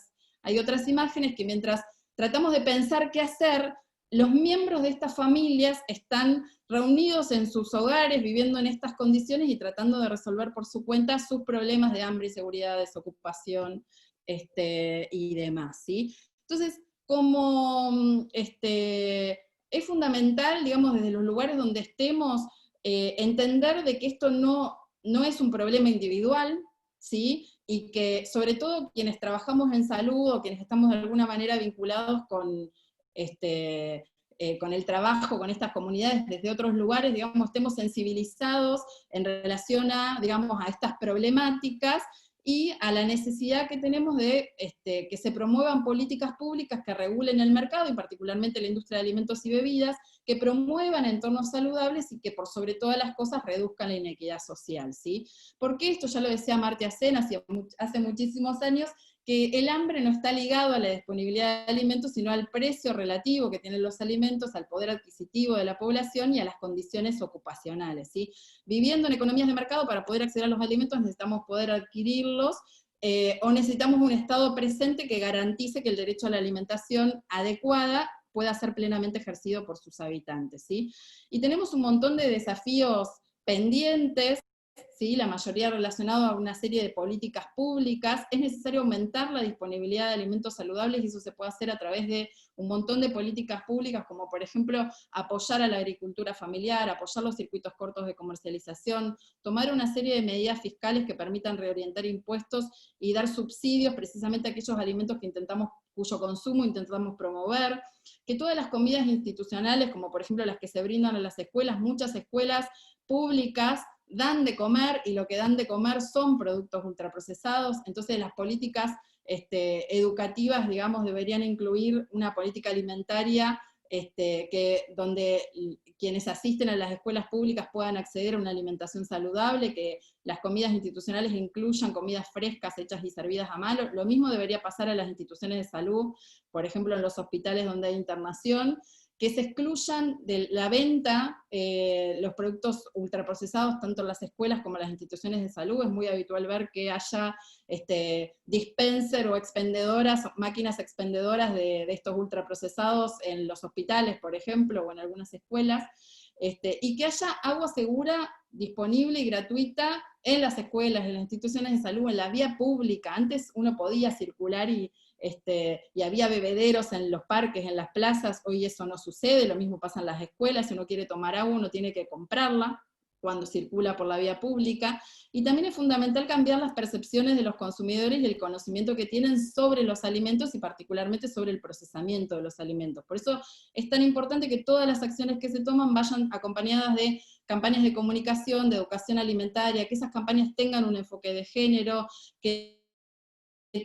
imágenes que mientras tratamos de pensar qué hacer, los miembros de estas familias están reunidos en sus hogares, viviendo en estas condiciones y tratando de resolver por su cuenta sus problemas de hambre, inseguridad, desocupación y demás, ¿sí? Entonces, como es fundamental, digamos, desde los lugares donde estemos, entender de que esto no es un problema individual, ¿sí? Y que sobre todo quienes trabajamos en salud o quienes estamos de alguna manera vinculados con el trabajo, con estas comunidades desde otros lugares, digamos, estemos sensibilizados en relación a, digamos, a estas problemáticas, y a la necesidad que tenemos de que se promuevan políticas públicas que regulen el mercado, y particularmente la industria de alimentos y bebidas, que promuevan entornos saludables y que por sobre todas las cosas reduzcan la inequidad social, ¿sí? Porque esto ya lo decía Amartya Sen hace muchísimos años, que el hambre no está ligado a la disponibilidad de alimentos, sino al precio relativo que tienen los alimentos, al poder adquisitivo de la población y a las condiciones ocupacionales, ¿sí? Viviendo en economías de mercado, para poder acceder a los alimentos necesitamos poder adquirirlos, o necesitamos un Estado presente que garantice que el derecho a la alimentación adecuada pueda ser plenamente ejercido por sus habitantes, ¿sí? Y tenemos un montón de desafíos pendientes, ¿sí? La mayoría relacionado a una serie de políticas públicas. Es necesario aumentar la disponibilidad de alimentos saludables, y eso se puede hacer a través de un montón de políticas públicas, como por ejemplo apoyar a la agricultura familiar, apoyar los circuitos cortos de comercialización, tomar una serie de medidas fiscales que permitan reorientar impuestos y dar subsidios precisamente a aquellos alimentos cuyo consumo intentamos promover, que todas las comidas institucionales, como por ejemplo las que se brindan en las escuelas, muchas escuelas públicas dan de comer, y lo que dan de comer son productos ultraprocesados. Entonces las políticas educativas, digamos, deberían incluir una política alimentaria donde quienes asisten a las escuelas públicas puedan acceder a una alimentación saludable, que las comidas institucionales incluyan comidas frescas, hechas y servidas a mano. Lo mismo debería pasar a las instituciones de salud, por ejemplo en los hospitales donde hay internación, que se excluyan de la venta los productos ultraprocesados, tanto en las escuelas como en las instituciones de salud. Es muy habitual ver que haya dispenser o expendedoras, máquinas expendedoras de estos ultraprocesados en los hospitales, por ejemplo, o en algunas escuelas, y que haya agua segura, disponible y gratuita en las escuelas, en las instituciones de salud, en la vía pública. Antes uno podía circular y había bebederos en los parques, en las plazas. Hoy eso no sucede, lo mismo pasa en las escuelas. Si uno quiere tomar agua, uno tiene que comprarla cuando circula por la vía pública. Y también es fundamental cambiar las percepciones de los consumidores y el conocimiento que tienen sobre los alimentos, y particularmente sobre el procesamiento de los alimentos. Por eso es tan importante que todas las acciones que se toman vayan acompañadas de campañas de comunicación, de educación alimentaria, que esas campañas tengan un enfoque de género, que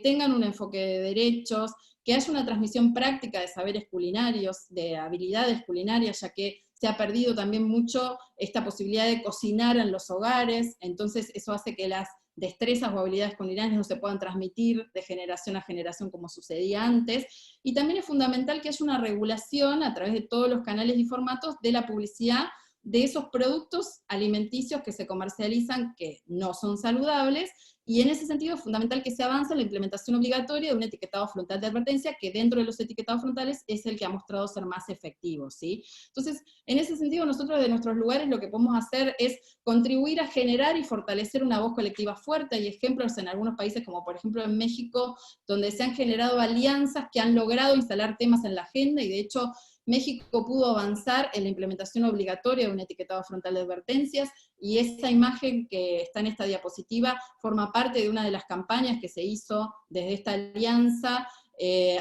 tengan un enfoque de derechos, que haya una transmisión práctica de saberes culinarios, de habilidades culinarias, ya que se ha perdido también mucho esta posibilidad de cocinar en los hogares. Entonces eso hace que las destrezas o habilidades culinarias no se puedan transmitir de generación a generación como sucedía antes. Y también es fundamental que haya una regulación a través de todos los canales y formatos de la publicidad de esos productos alimenticios que se comercializan que no son saludables, y en ese sentido es fundamental que se avance en la implementación obligatoria de un etiquetado frontal de advertencia, que dentro de los etiquetados frontales es el que ha mostrado ser más efectivo, ¿sí? Entonces, en ese sentido, nosotros de nuestros lugares lo que podemos hacer es contribuir a generar y fortalecer una voz colectiva fuerte. Hay ejemplos en algunos países, como por ejemplo en México, donde se han generado alianzas que han logrado instalar temas en la agenda, y de hecho México pudo avanzar en la implementación obligatoria de un etiquetado frontal de advertencias, y esa imagen que está en esta diapositiva forma parte de una de las campañas que se hizo desde esta alianza,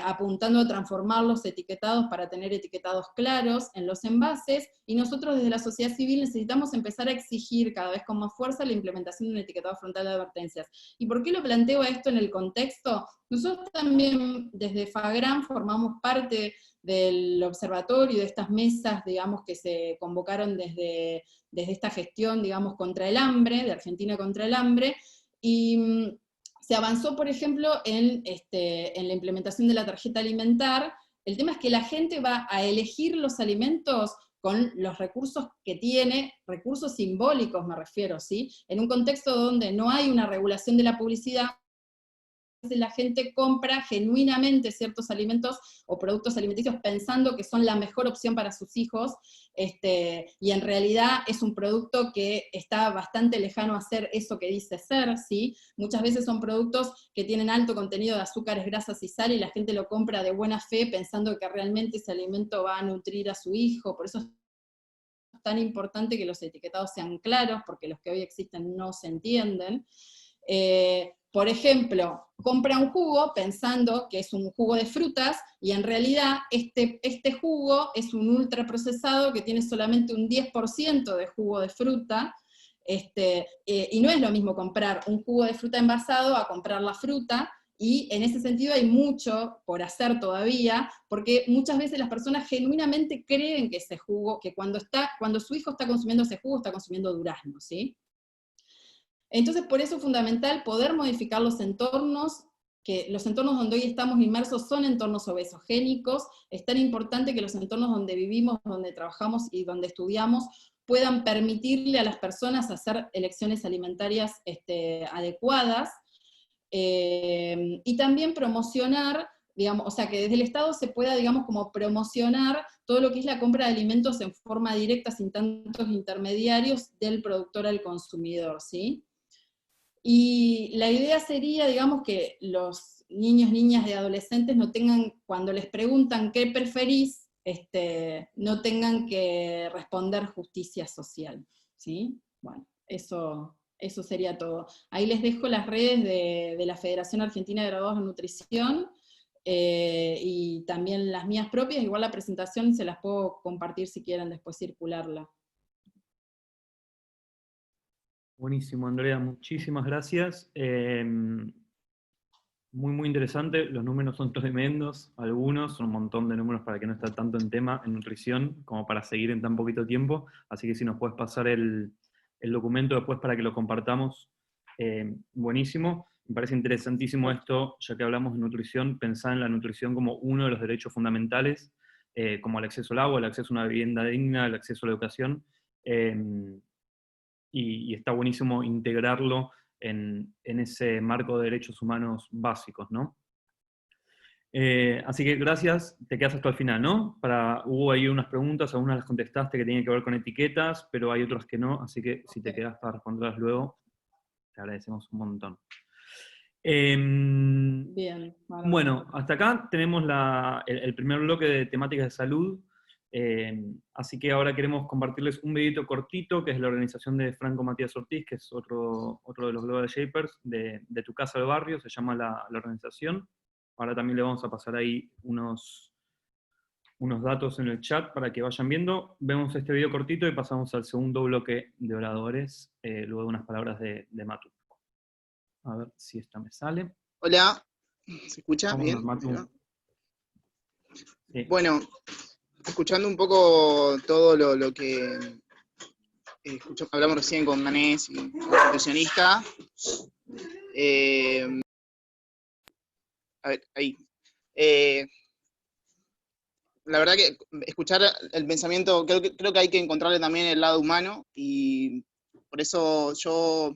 apuntando a transformar los etiquetados para tener etiquetados claros en los envases, y nosotros desde la sociedad civil necesitamos empezar a exigir cada vez con más fuerza la implementación de un etiquetado frontal de advertencias. ¿Y por qué lo planteo a esto en el contexto? Nosotros también desde FAGRAM formamos parte del observatorio, de estas mesas, digamos, que se convocaron desde esta gestión, digamos, contra el hambre, de Argentina contra el hambre, y se avanzó, por ejemplo, en la implementación de la tarjeta alimentar. El tema es que la gente va a elegir los alimentos con los recursos que tiene, recursos simbólicos me refiero, ¿sí? En un contexto donde no hay una regulación de la publicidad, la gente compra genuinamente ciertos alimentos o productos alimenticios pensando que son la mejor opción para sus hijos, y en realidad es un producto que está bastante lejano a ser eso que dice ser, ¿sí? Muchas veces son productos que tienen alto contenido de azúcares, grasas y sal, y la gente lo compra de buena fe pensando que realmente ese alimento va a nutrir a su hijo. Por eso es tan importante que los etiquetados sean claros, porque los que hoy existen no se entienden. Por ejemplo, compra un jugo pensando que es un jugo de frutas, y en realidad este jugo es un ultraprocesado que tiene solamente un 10% de jugo de fruta, Y no es lo mismo comprar un jugo de fruta envasado a comprar la fruta, y en ese sentido hay mucho por hacer todavía, porque muchas veces las personas genuinamente creen que ese jugo, que cuando su hijo está consumiendo ese jugo, está consumiendo durazno, ¿sí? Entonces, por eso es fundamental poder modificar los entornos, que los entornos donde hoy estamos inmersos son entornos obesogénicos. Es tan importante que los entornos donde vivimos, donde trabajamos y donde estudiamos puedan permitirle a las personas hacer elecciones alimentarias adecuadas, y también promocionar, digamos, o sea, que desde el Estado se pueda, digamos, como promocionar todo lo que es la compra de alimentos en forma directa, sin tantos intermediarios, del productor al consumidor, ¿sí? Y la idea sería, digamos, que los niños, niñas y adolescentes no tengan, cuando les preguntan qué preferís, no tengan que responder justicia social, ¿sí? Bueno, eso sería todo. Ahí les dejo las redes de la Federación Argentina de Graduados en Nutrición, y también las mías propias. Igual la presentación se las puedo compartir si quieren después circularla. Buenísimo, Andrea, muchísimas gracias. Muy interesante, los números son tremendos, algunos, son un montón de números para que no esté tanto en tema, en nutrición, como para seguir en tan poquito tiempo, así que si nos puedes pasar el documento después para que lo compartamos, buenísimo. Me parece interesantísimo esto, ya que hablamos de nutrición, pensar en la nutrición como uno de los derechos fundamentales, como el acceso al agua, el acceso a una vivienda digna, el acceso a la educación, y está buenísimo integrarlo en ese marco de derechos humanos básicos, ¿no? Así que gracias, te quedas hasta el final, ¿no? Hubo ahí unas preguntas, algunas las contestaste que tenían que ver con etiquetas, pero hay otras que no, así que si te quedas para responderlas luego, te agradecemos un montón. Bien. Bueno, hasta acá tenemos el primer bloque de temáticas de salud, así que ahora queremos compartirles un videito cortito, que es la organización de Franco Matías Ortiz, que es otro de los Global Shapers, de Tu Casa al Barrio, se llama la organización. Ahora también le vamos a pasar ahí unos datos en el chat para que vayan viendo. Vemos este video cortito y pasamos al segundo bloque de oradores, luego de unas palabras de Matu. A ver si esta me sale. Hola, ¿se escucha Vamos, bien? Matu. Sí. Bueno, escuchando un poco todo lo que hablamos recién con Danés y el nutricionista. A ver, ahí. La verdad que escuchar el pensamiento, creo que hay que encontrarle también el lado humano, y por eso yo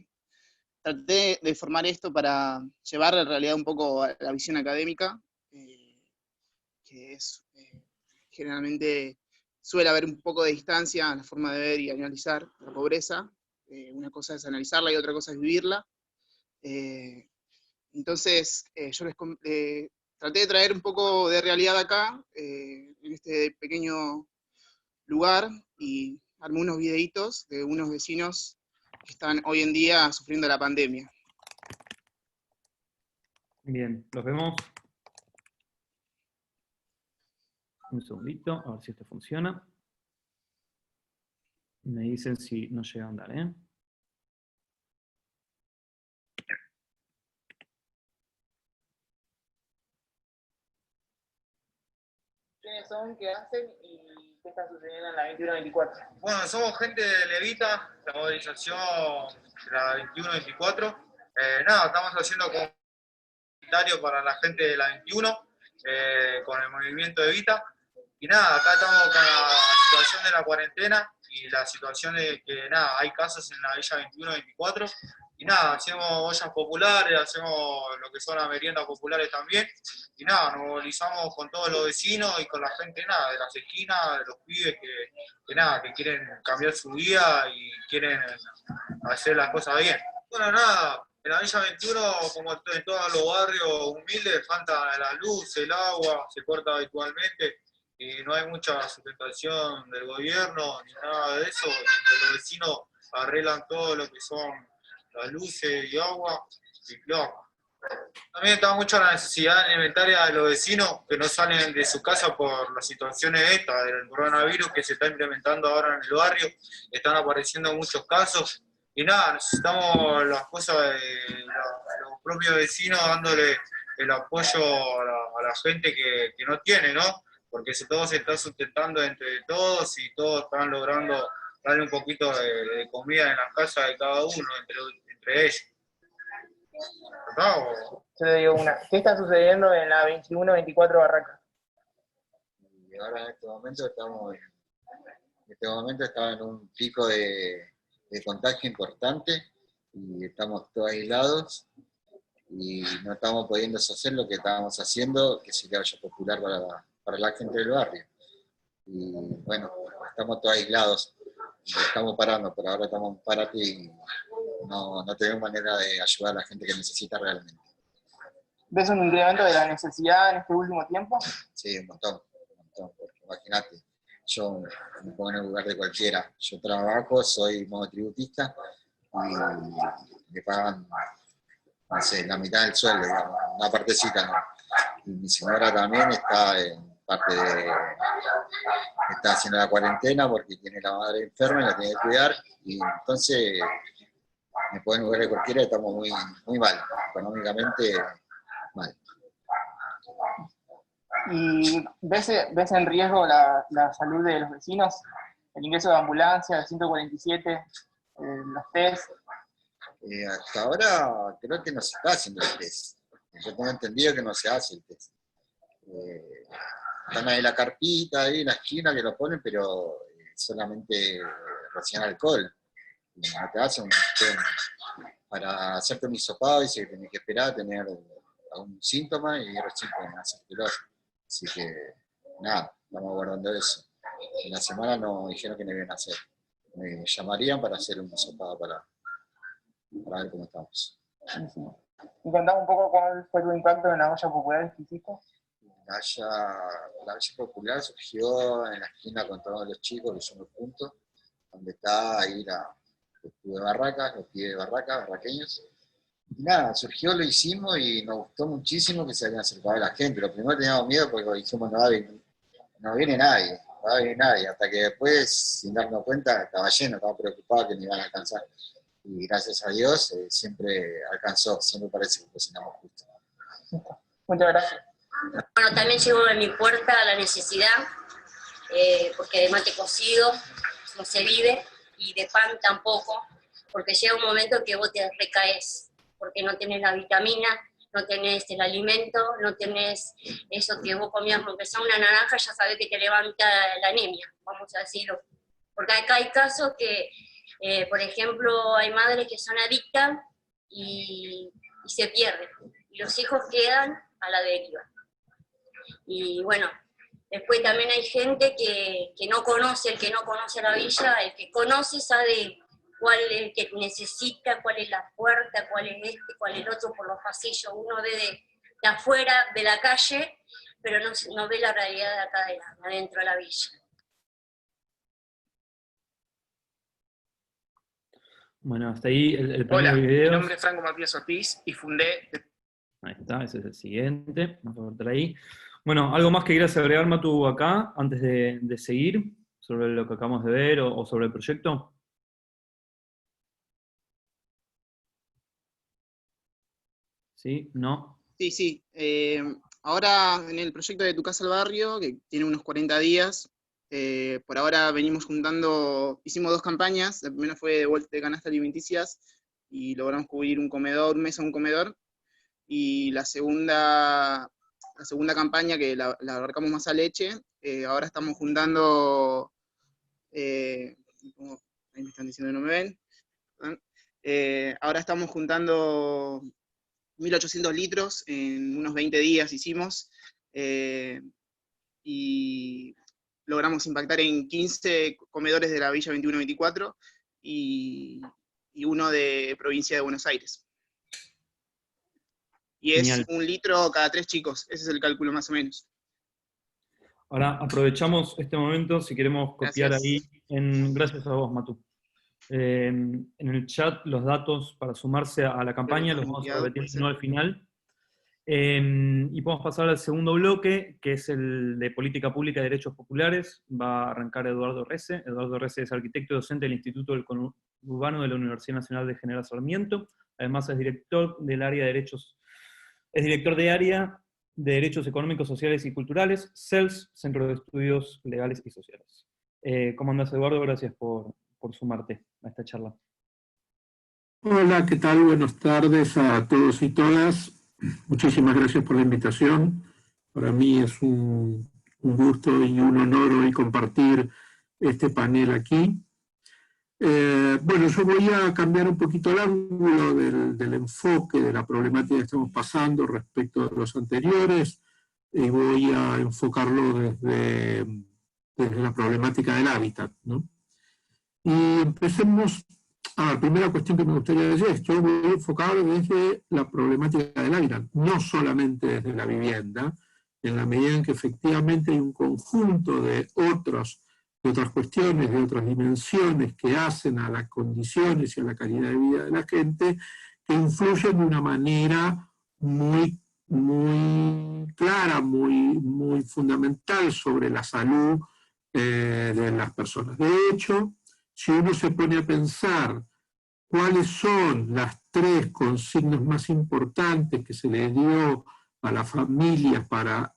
traté de formar esto para llevar en realidad un poco a la visión académica, que es generalmente suele haber un poco de distancia en la forma de ver y analizar la pobreza. Una cosa es analizarla y otra cosa es vivirla. Entonces, yo les traté de traer un poco de realidad acá, en este pequeño lugar, y armé unos videitos de unos vecinos que están hoy en día sufriendo la pandemia. Bien, los vemos. Un segundito, a ver si esto funciona. Me dicen si no llega a andar, ¿eh? ¿Quiénes son? ¿Qué hacen? ¿Y qué está sucediendo en la 21-24? Bueno, somos gente de Levita, la movilización de la 21-24. Nada, estamos haciendo comunitario para la gente de la 21, con el movimiento de Evita. Y nada, acá estamos con la situación de la cuarentena y la situación de que nada, hay casas en la Villa 21-24. Y nada, hacemos ollas populares, hacemos lo que son las meriendas populares también. Y nada, nos movilizamos con todos los vecinos y con la gente nada, de las esquinas, de los pibes que quieren cambiar su vida y quieren hacer las cosas bien. Bueno, nada, en la Villa 21, como en todos los barrios humildes, falta la luz, el agua, se corta habitualmente y no hay mucha sustentación del gobierno ni nada de eso. Entre los vecinos arreglan todo lo que son las luces y agua y claro. También está mucho la necesidad alimentaria de los vecinos que no salen de su casa por las situaciones estas del coronavirus que se está implementando ahora en el barrio. Están apareciendo muchos casos Y nada, necesitamos las cosas de los propios vecinos dándole el apoyo a la gente que no tiene, ¿no? Porque todo se está sustentando entre todos y todos están logrando darle un poquito de comida en las casas de cada uno, entre ellos. ¿Verdad? Yo le digo una. ¿Qué está sucediendo en la 21-24 Barracas? Y ahora en este momento estamos en un pico de contagio importante y estamos todos aislados y no estamos pudiendo hacer lo que estábamos haciendo, que sería olla popular para la gente del barrio. Y bueno, estamos todos aislados, estamos parando, por ahora estamos en parate y no tenemos manera de ayudar a la gente que necesita realmente. ¿Ves un incremento de la necesidad en este último tiempo? Sí, un montón, porque imagínate, yo me pongo en el lugar de cualquiera, yo trabajo, soy monotributista y me pagan, no sé, la mitad del sueldo, digamos, una partecita, ¿no? Y mi señora también está haciendo la cuarentena porque tiene la madre enferma y la tiene que cuidar, y entonces me pongo en el lugar de cualquiera y estamos muy, muy mal, económicamente mal. ¿Y ves en riesgo la salud de los vecinos? El ingreso de ambulancia, el 147, los test. Hasta ahora creo que no se está haciendo el test. Yo tengo entendido que no se hace el test. Están ahí la carpita, ahí en la esquina que lo ponen, pero solamente rocian alcohol. No te hacen para hacerte un hisopado, dice que tenés que esperar a tener algún síntoma y recién pueden hacértelo. Así que, nada, estamos guardando eso. En la semana nos dijeron que no iban a hacer. Me llamarían para hacer un hisopado para ver cómo estamos. ¿Y contame un poco cuál fue tu impacto en la olla popular que hiciste? La olla popular surgió en la esquina con todos los chicos, que somos juntos, donde está ahí los pibes de Barracas, barraqueños. Y nada, surgió, lo hicimos y nos gustó muchísimo que se habían acercado a la gente. Lo primero teníamos miedo porque dijimos no viene nadie, hasta que después, sin darnos cuenta, estaba lleno, estaba preocupado que no iban a alcanzar. Y gracias a Dios siempre alcanzó, siempre parece que cocinamos justo. Muchas gracias. Bueno, también llegó a mi puerta la necesidad, porque de mate cocido no se vive, y de pan tampoco, porque llega un momento que vos te recaes, porque no tenés la vitamina, no tenés el alimento, no tenés eso que vos comías, aunque sea una naranja, ya sabés que te levanta la anemia, vamos a decirlo. Porque acá hay casos que, por ejemplo, hay madres que son adictas y se pierden, y los hijos quedan a la deriva. Y bueno, después también hay gente que no conoce, el que no conoce la villa, el que conoce sabe cuál es el que necesita, cuál es la puerta, cuál es cuál es el otro por los pasillos. Uno ve de afuera, de la calle, pero no ve la realidad de acá adentro de la villa. Bueno, hasta ahí el Hola, primer video. mi nombre es Franco Matías Ortiz y fundé... Ahí está, ese es el siguiente. Vamos a cortar ahí. Bueno, ¿algo más que quieras agregar, Matu, acá, antes de seguir, sobre lo que acabamos de ver o sobre el proyecto? ¿Sí? ¿No? Sí. Ahora en el proyecto de Tu Casa al Barrio, que tiene unos 40 días, por ahora venimos juntando, hicimos 2 campañas. La primera fue de vuelta de canasta alimenticias y logramos cubrir un mesa, un comedor. Y la segunda campaña, que la abarcamos más a leche, ahora estamos juntando, ahí me están diciendo que no me ven, ahora estamos juntando 1.800 litros en unos 20 días hicimos, y logramos impactar en 15 comedores de la Villa 21-24 y uno de provincia de Buenos Aires. Y es Genial. 1 litro cada 3 chicos, ese es el cálculo más o menos. Ahora aprovechamos este momento, si queremos copiar Gracias. ahí, gracias a vos, Matu. En el chat los datos para sumarse a la campaña los vamos a repetir no al final. Y podemos pasar al segundo bloque, que es el de Política Pública y Derechos Populares. Va a arrancar Eduardo Rece. Eduardo Rece es arquitecto y docente del Instituto del Conurbano de la Universidad Nacional de General Sarmiento. Además es director del área de derechos, es director de área de Derechos Económicos, Sociales y Culturales, CELS, Centro de Estudios Legales y Sociales. ¿Cómo andás, Eduardo? Gracias por sumarte a esta charla. Hola, ¿qué tal? Buenas tardes a todos y todas. Muchísimas gracias por la invitación. Para mí es un gusto y un honor hoy compartir este panel aquí. Bueno, yo voy a cambiar un poquito el ángulo del enfoque de la problemática que estamos pasando respecto a los anteriores y voy a enfocarlo desde la problemática del hábitat, ¿no? Y empecemos. La primera cuestión que me gustaría decir es que yo voy a enfocar desde la problemática del hábitat, no solamente desde la vivienda, en la medida en que efectivamente hay un conjunto de otras cuestiones, de otras dimensiones que hacen a las condiciones y a la calidad de vida de la gente, que influyen de una manera muy clara, muy fundamental sobre la salud de las personas. De hecho, si uno se pone a pensar cuáles son las 3 consignas más importantes que se le dio a las familias para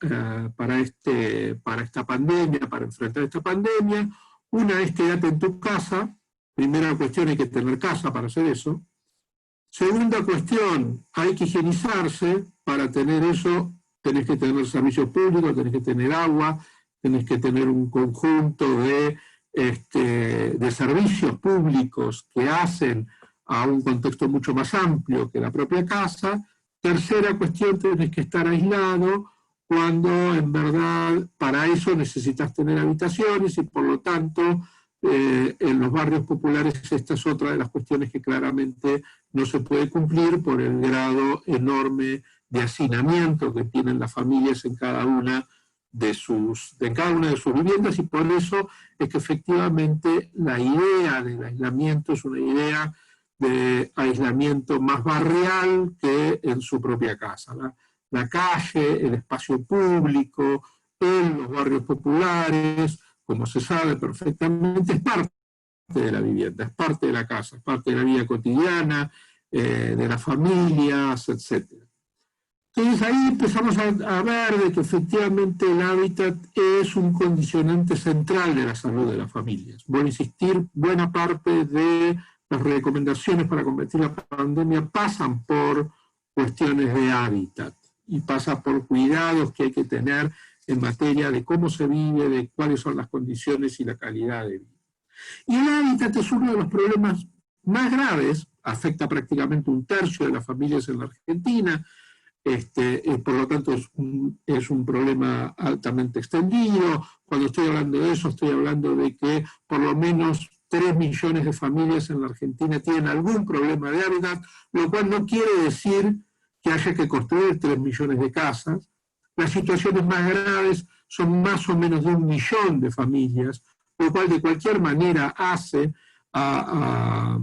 esta pandemia, para enfrentar esta pandemia, una es quédate en tu casa. Primera cuestión, hay que tener casa para hacer eso. Segunda cuestión, hay que higienizarse. Para tener eso tenés que tener servicios públicos, tenés que tener agua, tenés que tener un conjunto de servicios públicos que hacen a un contexto mucho más amplio que la propia casa. Tercera cuestión, tenés que estar aislado, cuando en verdad para eso necesitas tener habitaciones y por lo tanto en los barrios populares esta es otra de las cuestiones que claramente no se puede cumplir por el grado enorme de hacinamiento que tienen las familias en cada una de sus viviendas, y por eso es que efectivamente la idea del aislamiento es una idea de aislamiento más barrial que en su propia casa. La calle, el espacio público, en los barrios populares, como se sabe perfectamente, es parte de la vivienda, es parte de la casa, es parte de la vida cotidiana, de las familias, etc. Entonces ahí empezamos a ver de que efectivamente el hábitat es un condicionante central de la salud de las familias. Voy a insistir, buena parte de las recomendaciones para combatir la pandemia pasan por cuestiones de hábitat y pasa por cuidados que hay que tener en materia de cómo se vive, de cuáles son las condiciones y la calidad de vida. Y el hábitat es uno de los problemas más graves, afecta prácticamente 1/3 de las familias en la Argentina. Por lo tanto es un problema altamente extendido. Cuando estoy hablando de eso, estoy hablando de que por lo menos 3 millones de familias en la Argentina tienen algún problema de hábitat, lo cual no quiere decir que haya que construir 3 millones de casas. Las situaciones más graves son más o menos de 1 millón de familias, lo cual de cualquier manera hace a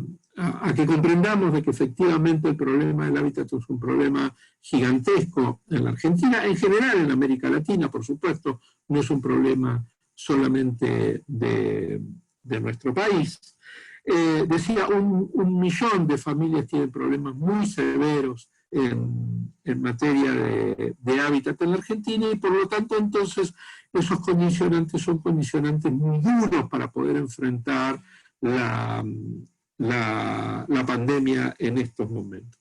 que comprendamos de que efectivamente el problema del hábitat es un problema gigantesco en la Argentina, en general en América Latina, por supuesto, no es un problema solamente de nuestro país. Decía, 1 millón de familias tienen problemas muy severos en materia de hábitat en la Argentina, y por lo tanto entonces esos condicionantes son condicionantes muy duros para poder enfrentar la pandemia en estos momentos.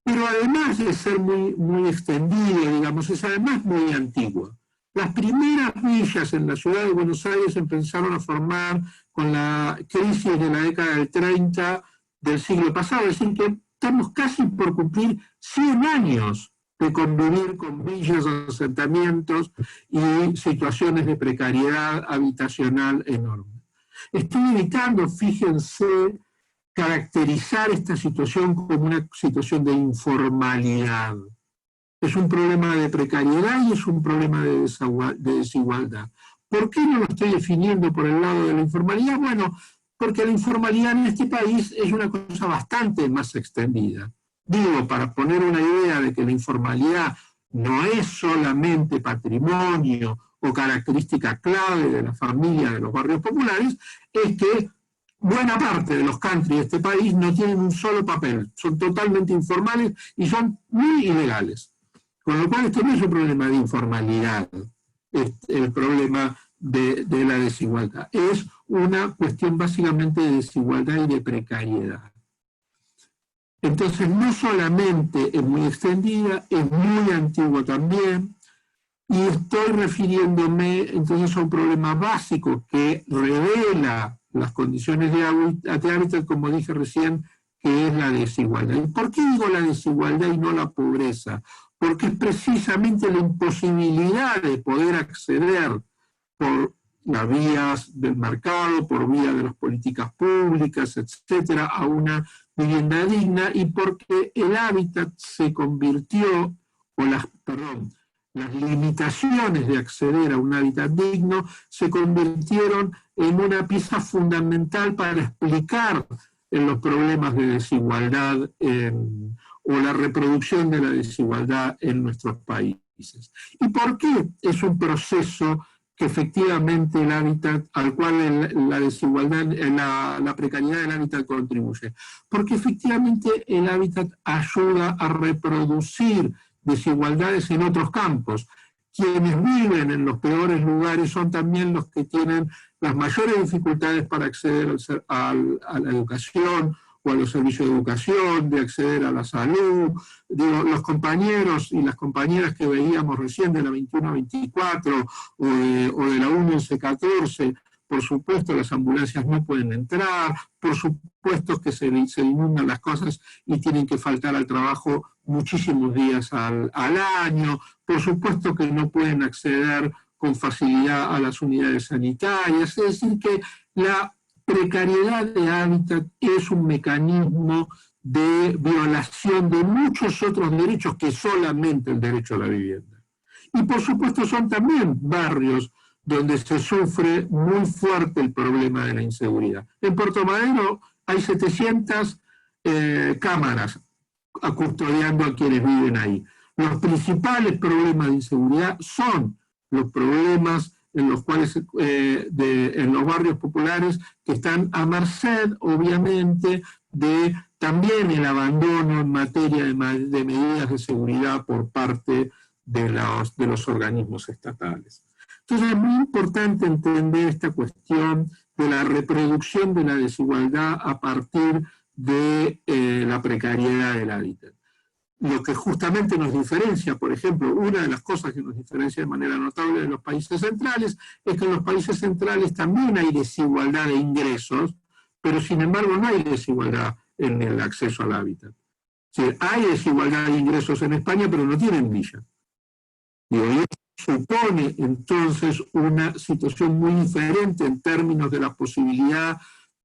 Pero además de ser muy extendida, digamos, es además muy antigua. Las primeras villas en la ciudad de Buenos Aires se empezaron a formar con la crisis de la década del 30 del siglo pasado, es decir, que estamos casi por cumplir 100 años de convivir con villas, asentamientos y situaciones de precariedad habitacional enorme. Estoy evitando, fíjense, caracterizar esta situación como una situación de informalidad. Es un problema de precariedad y es un problema de desigualdad. ¿Por qué no lo estoy definiendo por el lado de la informalidad? Bueno, porque la informalidad en este país es una cosa bastante más extendida. digo, para poner una idea de que la informalidad no es solamente patrimonio o característica clave de la familia de los barrios populares, es que buena parte de los country de este país no tienen un solo papel, son totalmente informales y son muy ilegales. Con lo cual esto no es un problema de informalidad, es el problema de la desigualdad. Es una cuestión básicamente de desigualdad y de precariedad. Entonces no solamente es muy extendida, es muy antigua también, y estoy refiriéndome entonces a un problema básico que revela las condiciones de hábitat, como dije recién, que es la desigualdad. ¿Y por qué digo la desigualdad y no la pobreza? Porque es precisamente la imposibilidad de poder acceder por las vías del mercado, por vía de las políticas públicas, etcétera, a una vivienda digna, y porque el hábitat se convirtió, las limitaciones de acceder a un hábitat digno se convirtieron en una pieza fundamental para explicar los problemas de desigualdad o la reproducción de la desigualdad en nuestros países. ¿Y por qué es un proceso que efectivamente el hábitat, al cual la desigualdad, la precariedad del hábitat contribuye? Porque efectivamente el hábitat ayuda a reproducir desigualdades en otros campos. Quienes viven en los peores lugares son también los que tienen las mayores dificultades para acceder a la educación o a los servicios de educación, de acceder a la salud. Digo, los compañeros y las compañeras que veíamos recién de la 21-24 o de la 11-14, por supuesto las ambulancias no pueden entrar, por supuesto que se inundan las cosas y tienen que faltar al trabajo muchísimos días al año, por supuesto que no pueden acceder con facilidad a las unidades sanitarias. Es decir, que la precariedad de hábitat es un mecanismo de violación de muchos otros derechos que solamente el derecho a la vivienda. Y por supuesto son también barrios donde se sufre muy fuerte el problema de la inseguridad. En Puerto Madero hay 700 cámaras custodiando a quienes viven ahí. Los principales problemas de inseguridad son los problemas en los cuales, en los barrios populares, que están a merced, obviamente, de también el abandono en materia de medidas de seguridad por parte de los organismos estatales. Entonces es muy importante entender esta cuestión de la reproducción de la desigualdad a partir de la precariedad del hábitat. Lo que justamente nos diferencia, por ejemplo, una de las cosas que nos diferencia de manera notable de los países centrales, es que en los países centrales también hay desigualdad de ingresos, pero sin embargo no hay desigualdad en el acceso al hábitat. Es decir, hay desigualdad de ingresos en España, pero no tienen villa. Y eso supone entonces una situación muy diferente en términos de la posibilidad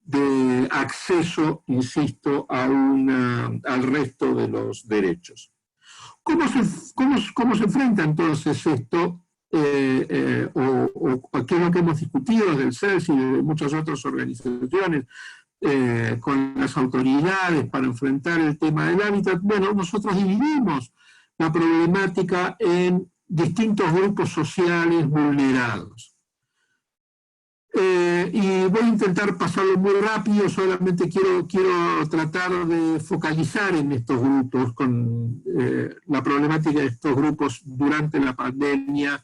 de acceso, insisto, al resto de los derechos. ¿Cómo se enfrenta entonces esto? O qué es lo que hemos discutido desde el CELS y de muchas otras organizaciones con las autoridades para enfrentar el tema del hábitat? Bueno, nosotros dividimos la problemática en distintos grupos sociales vulnerados. Y voy a intentar pasarlo muy rápido, solamente quiero tratar de focalizar en estos grupos, con la problemática de estos grupos durante la pandemia,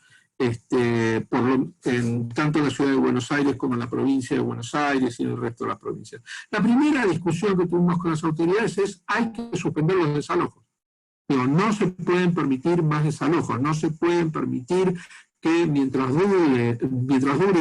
tanto en la ciudad de Buenos Aires como en la provincia de Buenos Aires y en el resto de las provincias. La primera discusión que tuvimos con las autoridades es: hay que suspender los desalojos. Pero no se pueden permitir más desalojos, no se pueden permitir que mientras dure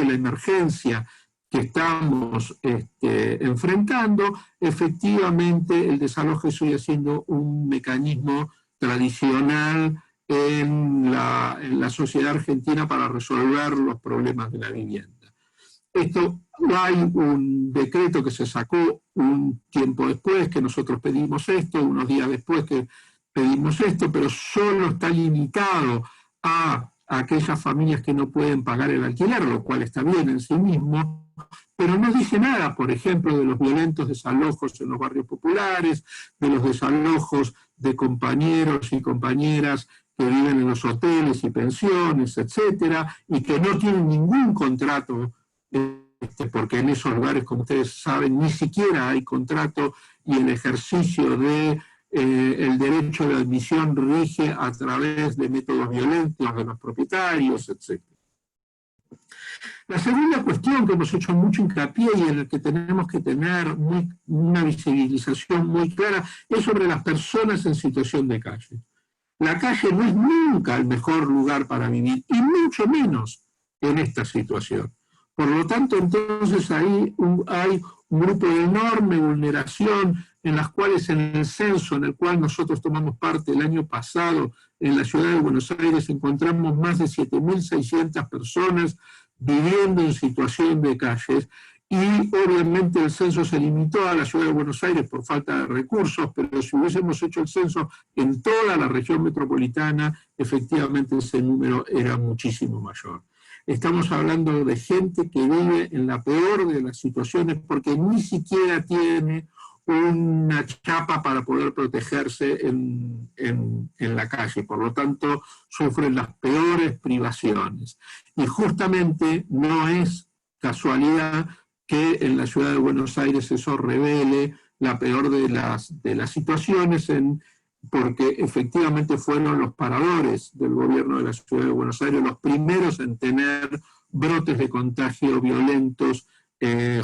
la emergencia que estamos enfrentando, efectivamente el desalojo sigue siendo un mecanismo tradicional en la sociedad argentina para resolver los problemas de la vivienda. Hay un decreto que se sacó un tiempo después que nosotros pedimos esto, unos días después que pedimos esto, pero solo está limitado a aquellas familias que no pueden pagar el alquiler, lo cual está bien en sí mismo, pero no dice nada, por ejemplo, de los violentos desalojos en los barrios populares, de los desalojos de compañeros y compañeras que viven en los hoteles y pensiones, etcétera, y que no tienen ningún contrato, porque en esos lugares, como ustedes saben, ni siquiera hay contrato y el ejercicio de el derecho de admisión rige a través de métodos violentos de los propietarios, etc. La segunda cuestión que hemos hecho mucho hincapié y en la que tenemos que tener una visibilización muy clara es sobre las personas en situación de calle. La calle no es nunca el mejor lugar para vivir, y mucho menos en esta situación. Por lo tanto, entonces ahí hay un grupo de enorme vulneración en las cuales en el censo en el cual nosotros tomamos parte el año pasado en la ciudad de Buenos Aires encontramos más de 7.600 personas viviendo en situación de calles, y obviamente el censo se limitó a la ciudad de Buenos Aires por falta de recursos, pero si hubiésemos hecho el censo en toda la región metropolitana, efectivamente ese número era muchísimo mayor. Estamos hablando de gente que vive en la peor de las situaciones porque ni siquiera tiene una chapa para poder protegerse en la calle, por lo tanto sufren las peores privaciones. Y justamente no es casualidad que en la ciudad de Buenos Aires eso revele la peor de las situaciones, porque efectivamente fueron los paradores del gobierno de la ciudad de Buenos Aires los primeros en tener brotes de contagio violentos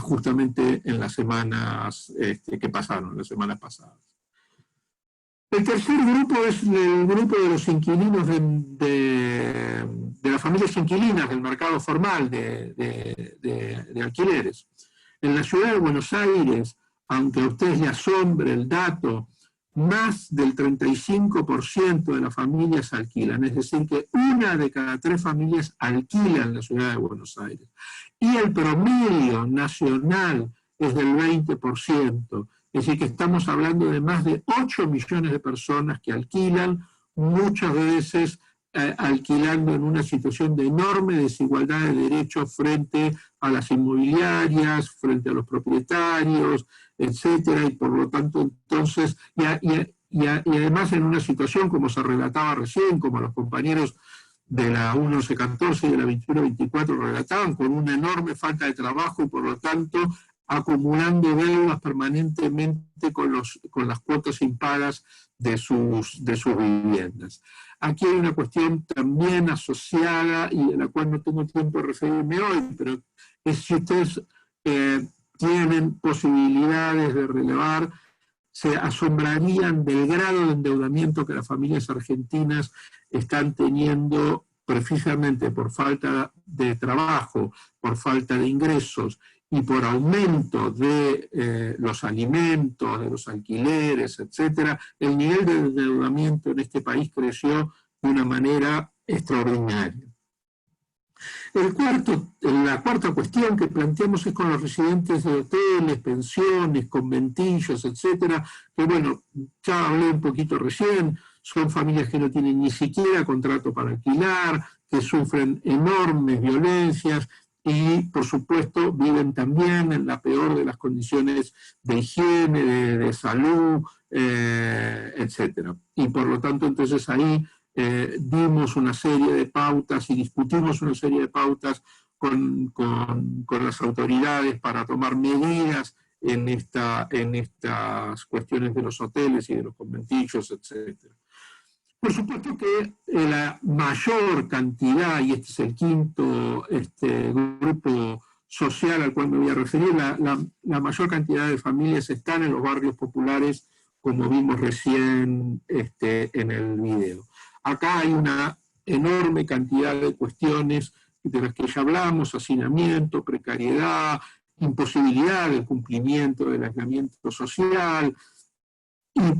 justamente en las semanas que pasaron, las semanas pasadas. El tercer grupo es el grupo de los inquilinos de las familias inquilinas del mercado formal de alquileres. En la ciudad de Buenos Aires, aunque a ustedes les asombre el dato, más del 35% de las familias alquilan, es decir, que 1 de cada 3 familias alquilan en la ciudad de Buenos Aires. Y el promedio nacional es del 20%, es decir, que estamos hablando de más de 8 millones de personas que alquilan, muchas veces alquilando en una situación de enorme desigualdad de derechos frente a las inmobiliarias, frente a los propietarios, etcétera, y por lo tanto entonces, y además en una situación como se relataba recién, como los compañeros de la 1114 y de la 2124 relataban, con una enorme falta de trabajo y por lo tanto acumulando deudas permanentemente con las cuotas impagas de sus viviendas. Aquí hay una cuestión también asociada y de la cual no tengo tiempo de referirme hoy, pero es si ustedes tienen posibilidades de relevar, se asombrarían del grado de endeudamiento que las familias argentinas están teniendo precisamente por falta de trabajo, por falta de ingresos y por aumento de los alimentos, de los alquileres, etcétera. El nivel de endeudamiento en este país creció de una manera extraordinaria. La cuarta cuestión que planteamos es con los residentes de hoteles, pensiones, conventillos, etcétera, que bueno, ya hablé un poquito recién, son familias que no tienen ni siquiera contrato para alquilar, que sufren enormes violencias y, por supuesto, viven también en la peor de las condiciones de higiene, de salud, etcétera. Y por lo tanto, entonces ahí dimos una serie de pautas y discutimos una serie de pautas con las autoridades para tomar medidas en estas cuestiones de los hoteles y de los conventillos, etc. Por supuesto que la mayor cantidad, y este es el quinto grupo social al cual me voy a referir, la mayor cantidad de familias están en los barrios populares, como vimos recién en el video. Acá hay una enorme cantidad de cuestiones de las que ya hablamos: hacinamiento, precariedad, imposibilidad del cumplimiento del aislamiento social,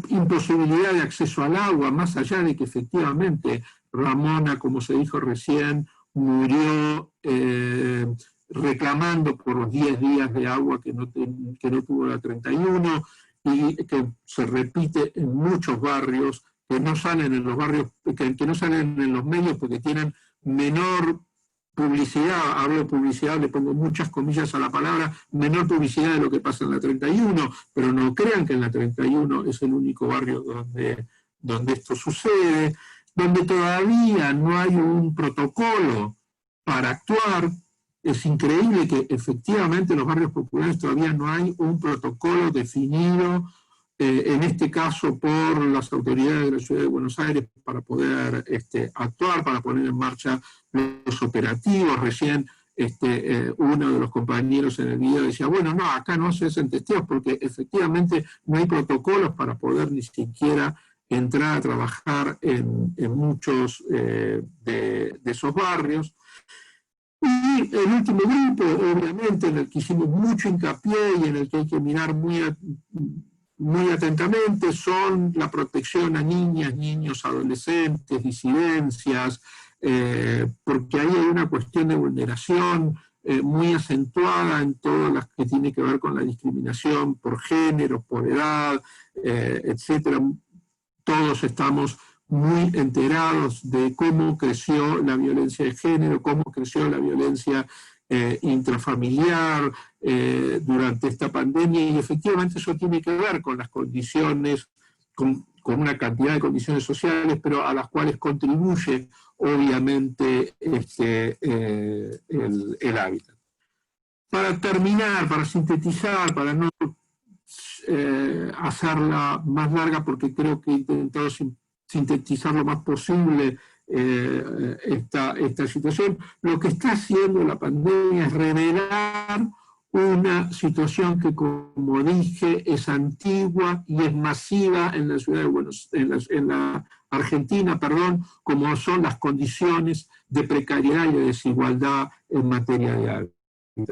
imposibilidad de acceso al agua, más allá de que efectivamente Ramona, como se dijo recién, murió reclamando por los 10 días de agua que no tuvo la 31, y que se repite en muchos barrios, que no salen en los barrios, que no salen en los medios porque tienen menor publicidad. Hablo de publicidad, le pongo muchas comillas a la palabra, menor publicidad de lo que pasa en la 31, pero no crean que en la 31 es el único barrio donde esto sucede, donde todavía no hay un protocolo para actuar. Es increíble que efectivamente en los barrios populares todavía no hay un protocolo definido, en este caso por las autoridades de la Ciudad de Buenos Aires, para poder actuar, para poner en marcha los operativos. Recién uno de los compañeros en el video decía, bueno, no, acá no se hacen testeos porque efectivamente no hay protocolos para poder ni siquiera entrar a trabajar en muchos de esos barrios. Y el último grupo, obviamente, en el que hicimos mucho hincapié y en el que hay que mirar muy atentamente, son la protección a niñas, niños, adolescentes, disidencias, porque ahí hay una cuestión de vulneración muy acentuada en todo lo que tiene que ver con la discriminación por género, por edad, etcétera. Todos estamos muy enterados de cómo creció la violencia de género, cómo creció la violencia intrafamiliar durante esta pandemia, y efectivamente eso tiene que ver con las condiciones, con una cantidad de condiciones sociales, pero a las cuales contribuye obviamente el hábitat. Para terminar, para sintetizar, para no hacerla más larga, porque creo que he intentado sintetizar lo más posible esta situación, lo que está haciendo la pandemia es revelar una situación que, como dije, es antigua y es masiva en la ciudad de en la Argentina, como son las condiciones de precariedad y de desigualdad en materia de hábitat.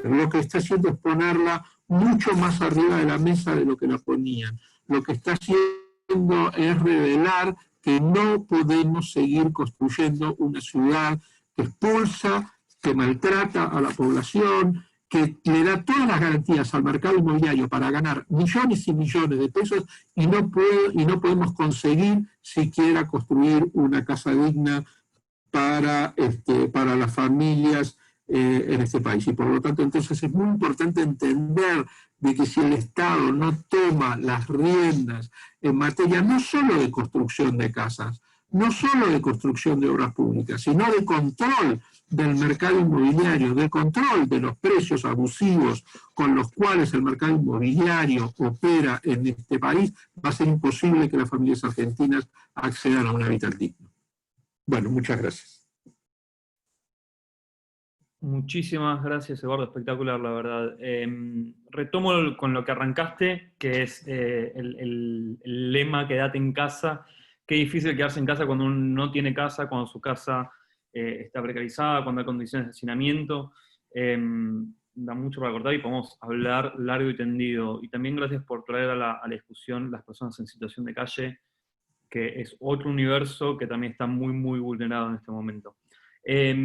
Lo que está haciendo es ponerla mucho más arriba de la mesa de lo que la ponían. Lo que está haciendo es revelar que no podemos seguir construyendo una ciudad que expulsa, que maltrata a la población, que le da todas las garantías al mercado inmobiliario para ganar millones y millones de pesos y no podemos conseguir siquiera construir una casa digna para las familias en este país. Y por lo tanto, entonces es muy importante entender de que si el Estado no toma las riendas en materia no solo de construcción de casas, no solo de construcción de obras públicas, sino de control del mercado inmobiliario, de control de los precios abusivos con los cuales el mercado inmobiliario opera en este país, va a ser imposible que las familias argentinas accedan a un hábitat digno. Bueno, muchas gracias. Muchísimas gracias, Eduardo, espectacular, la verdad. Retomo con lo que arrancaste, que es el lema "quédate en casa". Qué difícil quedarse en casa cuando uno no tiene casa, cuando su casa está precarizada, cuando hay condiciones de hacinamiento. Da mucho para cortar y podemos hablar largo y tendido. Y también gracias por traer a la discusión las personas en situación de calle, que es otro universo que también está muy, muy vulnerado en este momento.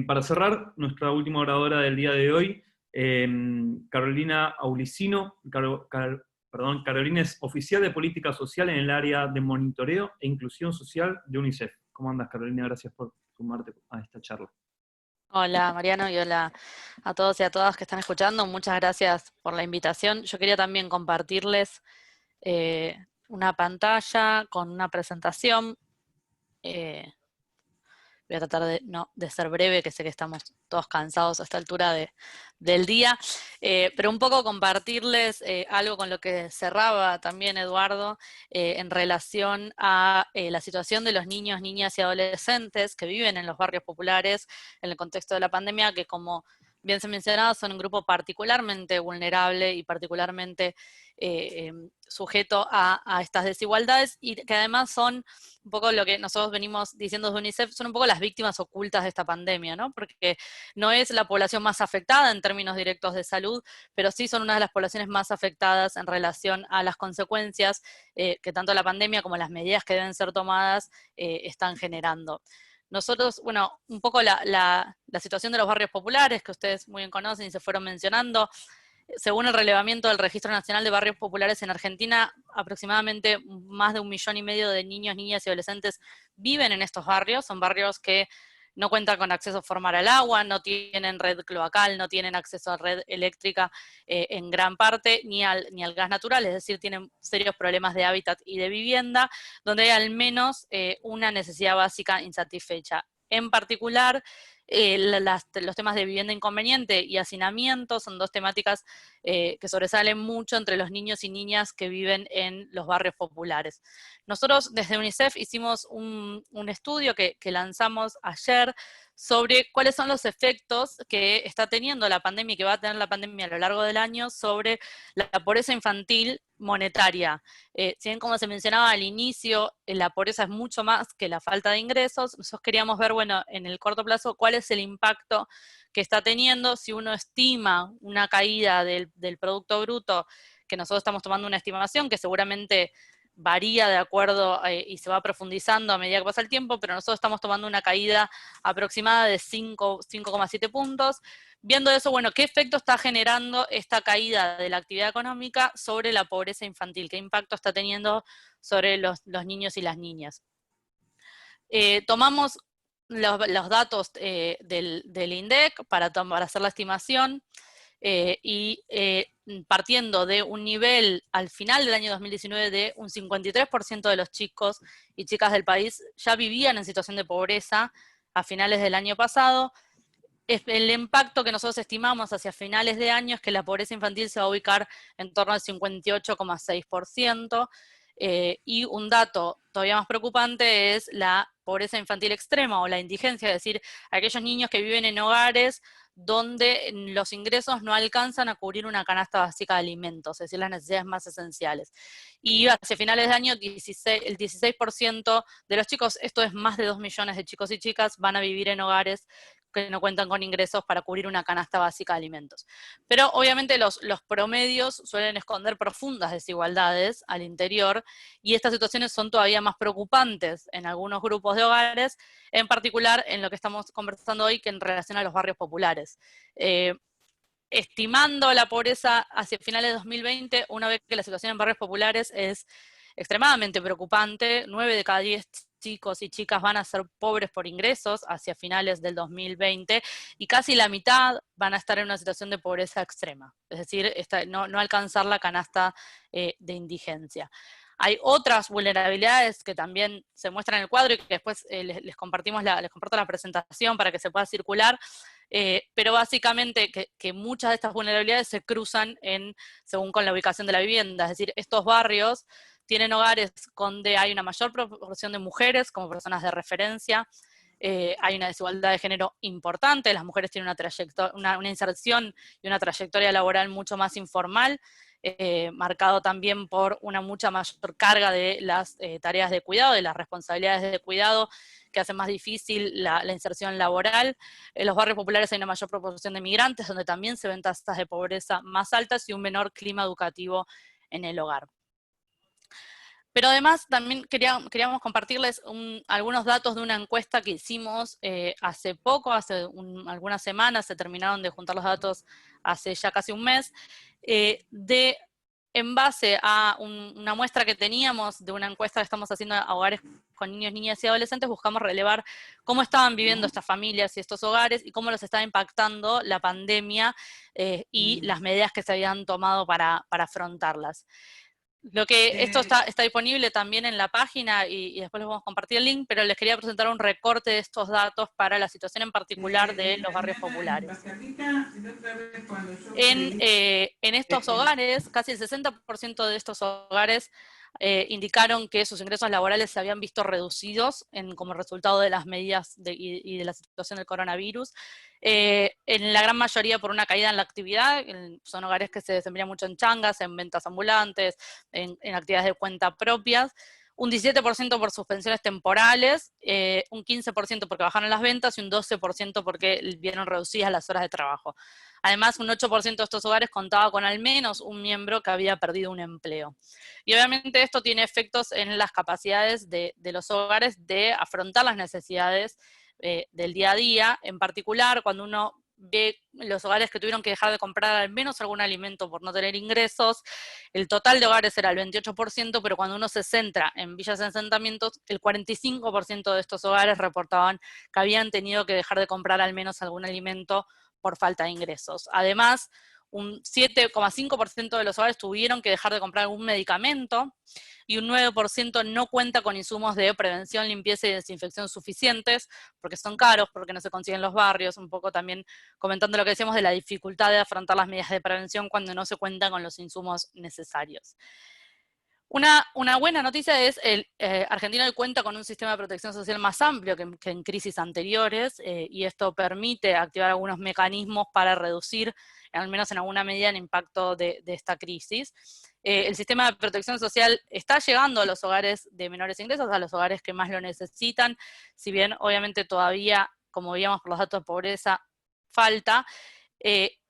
Para cerrar, nuestra última oradora del día de hoy, Carolina Aulicino. Carolina es oficial de política social en el área de monitoreo e inclusión social de UNICEF. ¿Cómo andas, Carolina? Gracias por sumarte a esta charla. Hola, Mariano, y hola a todos y a todas que están escuchando. Muchas gracias por la invitación. Yo quería también compartirles una pantalla con una presentación. Voy a tratar de ser breve, que sé que estamos todos cansados a esta altura del día, pero un poco compartirles algo con lo que cerraba también Eduardo, en relación a la situación de los niños, niñas y adolescentes que viven en los barrios populares en el contexto de la pandemia, que, como bien se mencionaba, son un grupo particularmente vulnerable y particularmente sujeto a estas desigualdades, y que además son un poco lo que nosotros venimos diciendo de UNICEF, son un poco las víctimas ocultas de esta pandemia, ¿no? Porque no es la población más afectada en términos directos de salud, pero sí son una de las poblaciones más afectadas en relación a las consecuencias que tanto la pandemia como las medidas que deben ser tomadas están generando. Nosotros, bueno, un poco la situación de los barrios populares, que ustedes muy bien conocen y se fueron mencionando, según el relevamiento del Registro Nacional de Barrios Populares en Argentina, aproximadamente más de 1,5 millones de niños, niñas y adolescentes viven en estos barrios. Son barrios que no cuentan con acceso formal al agua, no tienen red cloacal, no tienen acceso a red eléctrica en gran parte, ni al gas natural, es decir, tienen serios problemas de hábitat y de vivienda, donde hay al menos una necesidad básica insatisfecha. En particular, los temas de vivienda inconveniente y hacinamiento son dos temáticas que sobresalen mucho entre los niños y niñas que viven en los barrios populares. Nosotros desde UNICEF hicimos un estudio que lanzamos ayer sobre cuáles son los efectos que está teniendo la pandemia y que va a tener la pandemia a lo largo del año sobre la pobreza infantil monetaria. Si bien, como se mencionaba al inicio, la pobreza es mucho más que la falta de ingresos, nosotros queríamos ver, bueno, en el corto plazo, cuál es el impacto que está teniendo, si uno estima una caída del Producto Bruto, que nosotros estamos tomando una estimación que seguramente varía de acuerdo y se va profundizando a medida que pasa el tiempo, pero nosotros estamos tomando una caída aproximada de 5,7 puntos. Viendo eso, bueno, ¿qué efecto está generando esta caída de la actividad económica sobre la pobreza infantil? ¿Qué impacto está teniendo sobre los niños y las niñas? Tomamos los datos del INDEC para hacer la estimación, partiendo de un nivel al final del año 2019 de un 53% de los chicos y chicas del país ya vivían en situación de pobreza a finales del año pasado. El impacto que nosotros estimamos hacia finales de año es que la pobreza infantil se va a ubicar en torno al 58,6%, y un dato todavía más preocupante es la pobreza infantil extrema o la indigencia, es decir, aquellos niños que viven en hogares donde los ingresos no alcanzan a cubrir una canasta básica de alimentos, es decir, las necesidades más esenciales. Y hacia finales de año, el 16% de los chicos, esto es más de 2 millones de chicos y chicas, van a vivir en hogares que no cuentan con ingresos para cubrir una canasta básica de alimentos. Pero obviamente los promedios suelen esconder profundas desigualdades al interior, y estas situaciones son todavía más preocupantes en algunos grupos de hogares, en particular en lo que estamos conversando hoy, que en relación a los barrios populares. Estimando la pobreza hacia finales de 2020, una vez que la situación en barrios populares es extremadamente preocupante, 9 de cada 10 chicos y chicas van a ser pobres por ingresos hacia finales del 2020, y casi la mitad van a estar en una situación de pobreza extrema, es decir, no alcanzar la canasta de indigencia. Hay otras vulnerabilidades que también se muestran en el cuadro y que después les comparto la presentación para que se pueda circular, pero básicamente que muchas de estas vulnerabilidades se cruzan según con la ubicación de la vivienda, es decir, estos barrios tienen hogares donde hay una mayor proporción de mujeres como personas de referencia, hay una desigualdad de género importante, las mujeres tienen una inserción y una trayectoria laboral mucho más informal, marcado también por una mucha mayor carga de las tareas de cuidado, de las responsabilidades de cuidado, que hacen más difícil la inserción laboral. En los barrios populares hay una mayor proporción de migrantes, donde también se ven tasas de pobreza más altas y un menor clima educativo en el hogar. Pero además también queríamos compartirles algunos datos de una encuesta que hicimos hace poco, algunas semanas, se terminaron de juntar los datos hace ya casi un mes, en base a una muestra que teníamos de una encuesta que estamos haciendo a hogares con niños, niñas y adolescentes, buscamos relevar cómo estaban viviendo estas familias y estos hogares y cómo los estaba impactando la pandemia y las medidas que se habían tomado para afrontarlas. Esto está disponible también en la página y después les vamos a compartir el link, pero les quería presentar un recorte de estos datos para la situación en particular de los barrios populares. En estos hogares, casi el 60% de estos hogares indicaron que sus ingresos laborales se habían visto reducidos como resultado de las medidas y de la situación del coronavirus. En la gran mayoría por una caída en la actividad, son hogares que se desempeñan mucho en changas, en ventas ambulantes, en actividades de cuenta propias, un 17% por suspensiones temporales, un 15% porque bajaron las ventas y un 12% porque vieron reducidas las horas de trabajo. Además, un 8% de estos hogares contaba con al menos un miembro que había perdido un empleo. Y obviamente esto tiene efectos en las capacidades de los hogares de afrontar las necesidades del día a día, en particular cuando uno ve los hogares que tuvieron que dejar de comprar al menos algún alimento por no tener ingresos. El total de hogares era el 28%, pero cuando uno se centra en villas y asentamientos, el 45% de estos hogares reportaban que habían tenido que dejar de comprar al menos algún alimento por falta de ingresos. Además, un 7,5% de los hogares tuvieron que dejar de comprar algún medicamento, y un 9% no cuenta con insumos de prevención, limpieza y desinfección suficientes, porque son caros, porque no se consiguen en los barrios, un poco también comentando lo que decíamos de la dificultad de afrontar las medidas de prevención cuando no se cuenta con los insumos necesarios. Una buena noticia es Argentina hoy cuenta con un sistema de protección social más amplio que en crisis anteriores, y esto permite activar algunos mecanismos para reducir, al menos en alguna medida, el impacto de esta crisis. El sistema de protección social está llegando a los hogares de menores ingresos, a los hogares que más lo necesitan, si bien obviamente todavía, como veíamos por los datos de pobreza, falta.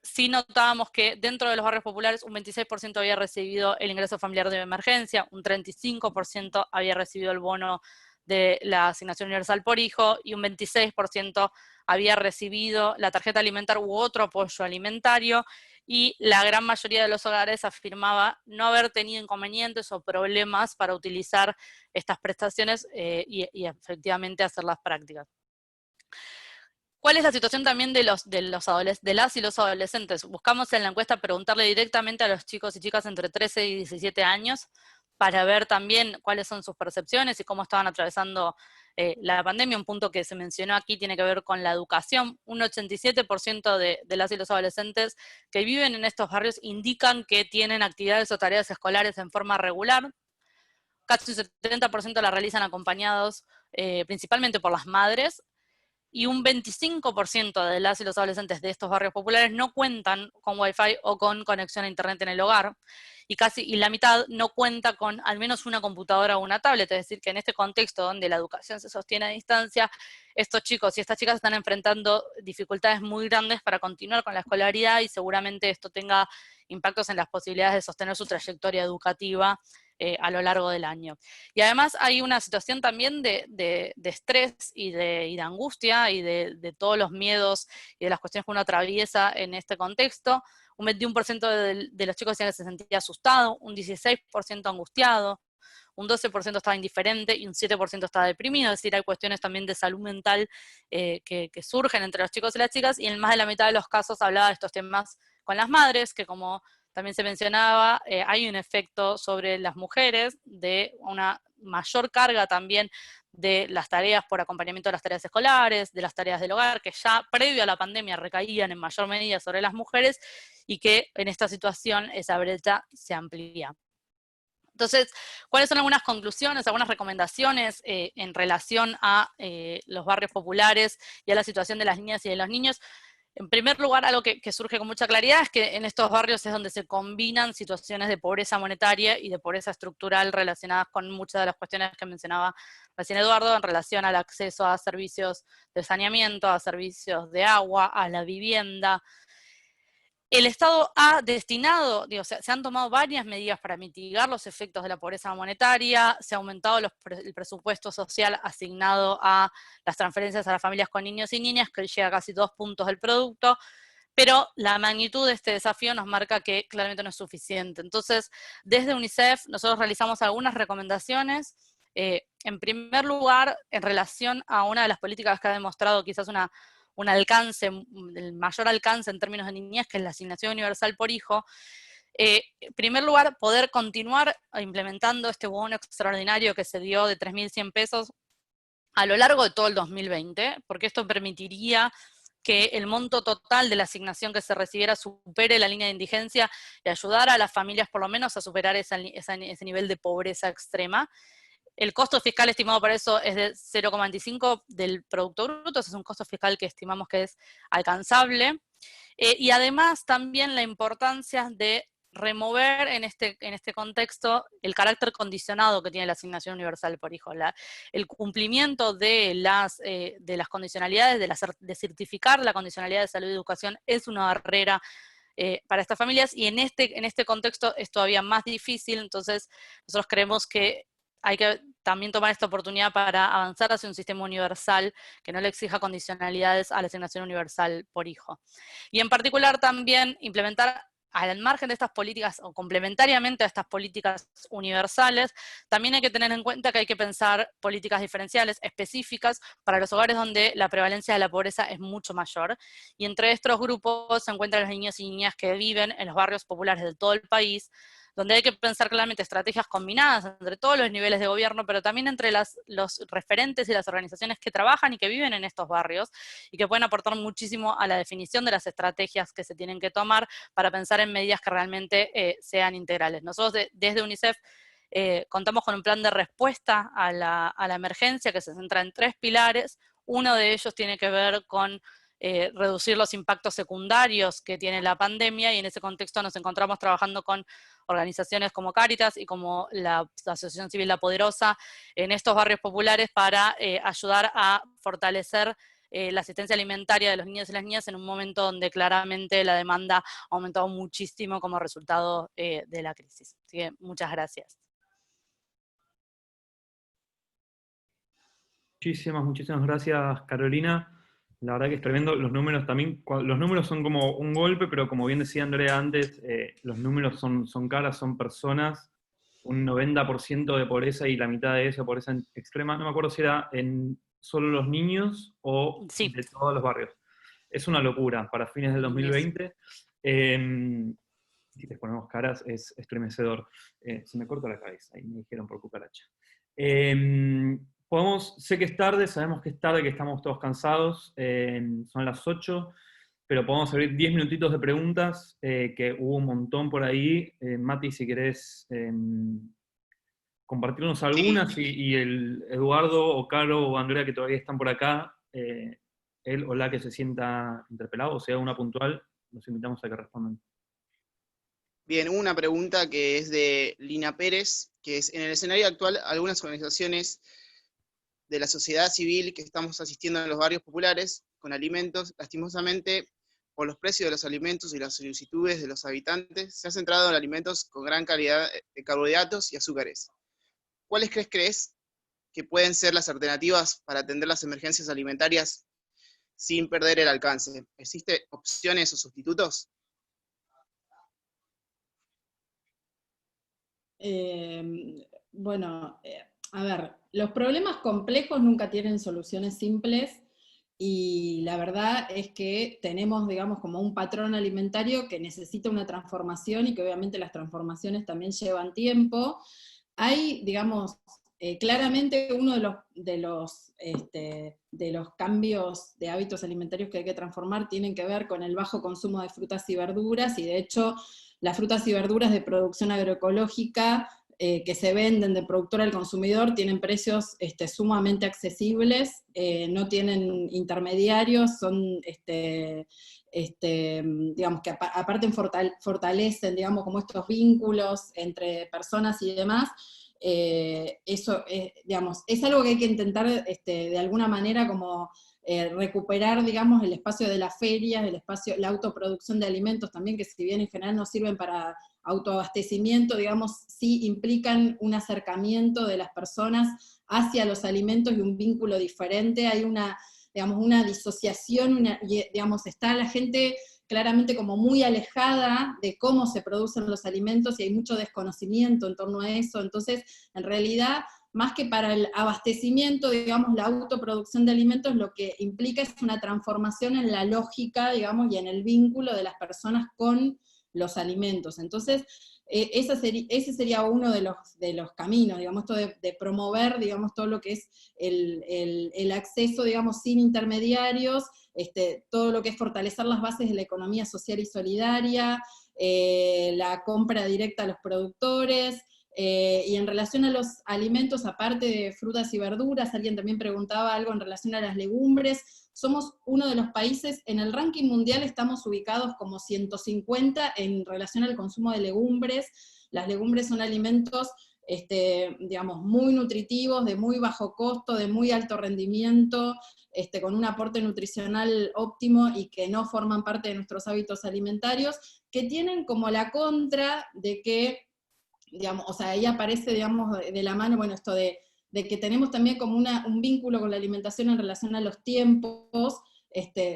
Sí notábamos que dentro de los barrios populares un 26% había recibido el ingreso familiar de emergencia, un 35% había recibido el bono de la asignación universal por hijo, y un 26% había recibido la tarjeta alimentar u otro apoyo alimentario, y la gran mayoría de los hogares afirmaba no haber tenido inconvenientes o problemas para utilizar estas prestaciones y efectivamente hacerlas prácticas. ¿Cuál es la situación también de las y los adolescentes? Buscamos en la encuesta preguntarle directamente a los chicos y chicas entre 13 y 17 años para ver también cuáles son sus percepciones y cómo estaban atravesando la pandemia. Un punto que se mencionó aquí tiene que ver con la educación. Un 87% de las y los adolescentes que viven en estos barrios indican que tienen actividades o tareas escolares en forma regular. Casi un 70% las realizan acompañados principalmente por las madres, y un 25% de las y los adolescentes de estos barrios populares no cuentan con Wi-Fi o con conexión a Internet en el hogar, y la mitad no cuenta con al menos una computadora o una tablet. Es decir, que en este contexto donde la educación se sostiene a distancia, estos chicos y estas chicas están enfrentando dificultades muy grandes para continuar con la escolaridad, y seguramente esto tenga impactos en las posibilidades de sostener su trayectoria educativa a lo largo del año. Y además hay una situación también de estrés y de angustia y de todos los miedos y de las cuestiones que uno atraviesa en este contexto. Un 21% de los chicos decían que se sentía asustado, un 16% angustiado, un 12% estaba indiferente y un 7% estaba deprimido. Es decir, hay cuestiones también de salud mental que surgen entre los chicos y las chicas, y en más de la mitad de los casos hablaba de estos temas con las madres, que como también se mencionaba, hay un efecto sobre las mujeres de una mayor carga también de las tareas por acompañamiento de las tareas escolares, de las tareas del hogar, que ya previo a la pandemia recaían en mayor medida sobre las mujeres, y que en esta situación esa brecha se amplía. Entonces, ¿cuáles son algunas conclusiones, algunas recomendaciones en relación a los barrios populares y a la situación de las niñas y de los niños? En primer lugar, algo que surge con mucha claridad es que en estos barrios es donde se combinan situaciones de pobreza monetaria y de pobreza estructural relacionadas con muchas de las cuestiones que mencionaba recién Eduardo en relación al acceso a servicios de saneamiento, a servicios de agua, a la vivienda. El Estado ha destinado, se han tomado varias medidas para mitigar los efectos de la pobreza monetaria, se ha aumentado el presupuesto social asignado a las transferencias a las familias con niños y niñas, que llega a casi 2 puntos del producto, pero la magnitud de este desafío nos marca que claramente no es suficiente. Entonces, desde UNICEF nosotros realizamos algunas recomendaciones. En primer lugar, en relación a una de las políticas que ha demostrado quizás un alcance, el mayor alcance en términos de niñez, que es la asignación universal por hijo. En primer lugar, poder continuar implementando este bono extraordinario que se dio de 3.100 pesos a lo largo de todo el 2020, porque esto permitiría que el monto total de la asignación que se recibiera supere la línea de indigencia y ayudar a las familias por lo menos a superar ese nivel de pobreza extrema. El costo fiscal estimado para eso es de 0,25 del Producto Bruto, ese es un costo fiscal que estimamos que es alcanzable. Y además también la importancia de remover en este contexto el carácter condicionado que tiene la asignación universal por hijo. El cumplimiento de las condicionalidades, de certificar la condicionalidad de salud y educación es una barrera para estas familias, y en este contexto es todavía más difícil. Entonces nosotros creemos que hay que también tomar esta oportunidad para avanzar hacia un sistema universal que no le exija condicionalidades a la asignación universal por hijo. Y en particular también implementar, al margen de estas políticas, o complementariamente a estas políticas universales, también hay que tener en cuenta que hay que pensar políticas diferenciales, específicas, para los hogares donde la prevalencia de la pobreza es mucho mayor. Y entre estos grupos se encuentran los niños y niñas que viven en los barrios populares de todo el país, donde hay que pensar claramente estrategias combinadas entre todos los niveles de gobierno, pero también entre los referentes y las organizaciones que trabajan y que viven en estos barrios, y que pueden aportar muchísimo a la definición de las estrategias que se tienen que tomar para pensar en medidas que realmente sean integrales. Nosotros desde UNICEF contamos con un plan de respuesta a la emergencia que se centra en 3 pilares. Uno de ellos tiene que ver con reducir los impactos secundarios que tiene la pandemia, y en ese contexto nos encontramos trabajando con organizaciones como Cáritas y como la Asociación Civil La Poderosa en estos barrios populares para ayudar a fortalecer la asistencia alimentaria de los niños y las niñas en un momento donde claramente la demanda ha aumentado muchísimo como resultado de la crisis. Así que muchas gracias. Muchísimas gracias, Carolina. La verdad que es tremendo. Los números también, los números son como un golpe, pero como bien decía Andrea antes, los números son caras, son personas, un 90% de pobreza y la mitad de esa pobreza extrema. No me acuerdo si era en solo los niños o sí, de todos los barrios. Es una locura para fines del 2020. Si les ponemos caras, es estremecedor. Se me corta la cabeza, ahí me dijeron por cucaracha. Sé que es tarde, sabemos que es tarde, que estamos todos cansados, son las 8, pero podemos abrir 10 minutitos de preguntas, que hubo un montón por ahí. Mati, si querés compartirnos algunas, y el Eduardo, o Caro, o Andrea, que todavía están por acá, él o la que se sienta interpelado, o sea, una puntual, los invitamos a que respondan. Bien, una pregunta que es de Lina Pérez, que es: en el escenario actual, algunas organizaciones de la sociedad civil que estamos asistiendo en los barrios populares con alimentos, lastimosamente, por los precios de los alimentos y las solicitudes de los habitantes, se ha centrado en alimentos con gran calidad de carbohidratos y azúcares. ¿Cuáles crees que pueden ser las alternativas para atender las emergencias alimentarias sin perder el alcance? ¿Existen opciones o sustitutos? Bueno, a ver, los problemas complejos nunca tienen soluciones simples, y la verdad es que tenemos, digamos, como un patrón alimentario que necesita una transformación, y que obviamente las transformaciones también llevan tiempo. Hay, digamos, claramente uno de los cambios de hábitos alimentarios que hay que transformar tienen que ver con el bajo consumo de frutas y verduras, y de hecho las frutas y verduras de producción agroecológica que se venden de productor al consumidor tienen precios sumamente accesibles, no tienen intermediarios, son, digamos, que aparte fortalecen, digamos, como estos vínculos entre personas y demás. Eso, digamos, es algo que hay que intentar de alguna manera como recuperar, digamos, el espacio de las ferias, la autoproducción de alimentos también, que si bien en general no sirven para autoabastecimiento, digamos, sí implican un acercamiento de las personas hacia los alimentos y un vínculo diferente. Hay digamos, una disociación, digamos, está la gente claramente como muy alejada de cómo se producen los alimentos, y hay mucho desconocimiento en torno a eso. Entonces, en realidad, más que para el abastecimiento, digamos, la autoproducción de alimentos lo que implica es una transformación en la lógica, digamos, y en el vínculo de las personas con los alimentos. Entonces, ese sería uno de los caminos, digamos, esto de promover, digamos, todo lo que es el acceso, digamos, sin intermediarios, todo lo que es fortalecer las bases de la economía social y solidaria, la compra directa a los productores. Y en relación a los alimentos, aparte de frutas y verduras, alguien también preguntaba algo en relación a las legumbres. Somos uno de los países, en el ranking mundial estamos ubicados como 150 en relación al consumo de legumbres. Las legumbres son alimentos, digamos, muy nutritivos, de muy bajo costo, de muy alto rendimiento, con un aporte nutricional óptimo, y que no forman parte de nuestros hábitos alimentarios, que tienen como la contra de que, digamos, o sea, ahí aparece, digamos, de la mano, bueno, esto de de que tenemos también como un vínculo con la alimentación en relación a los tiempos,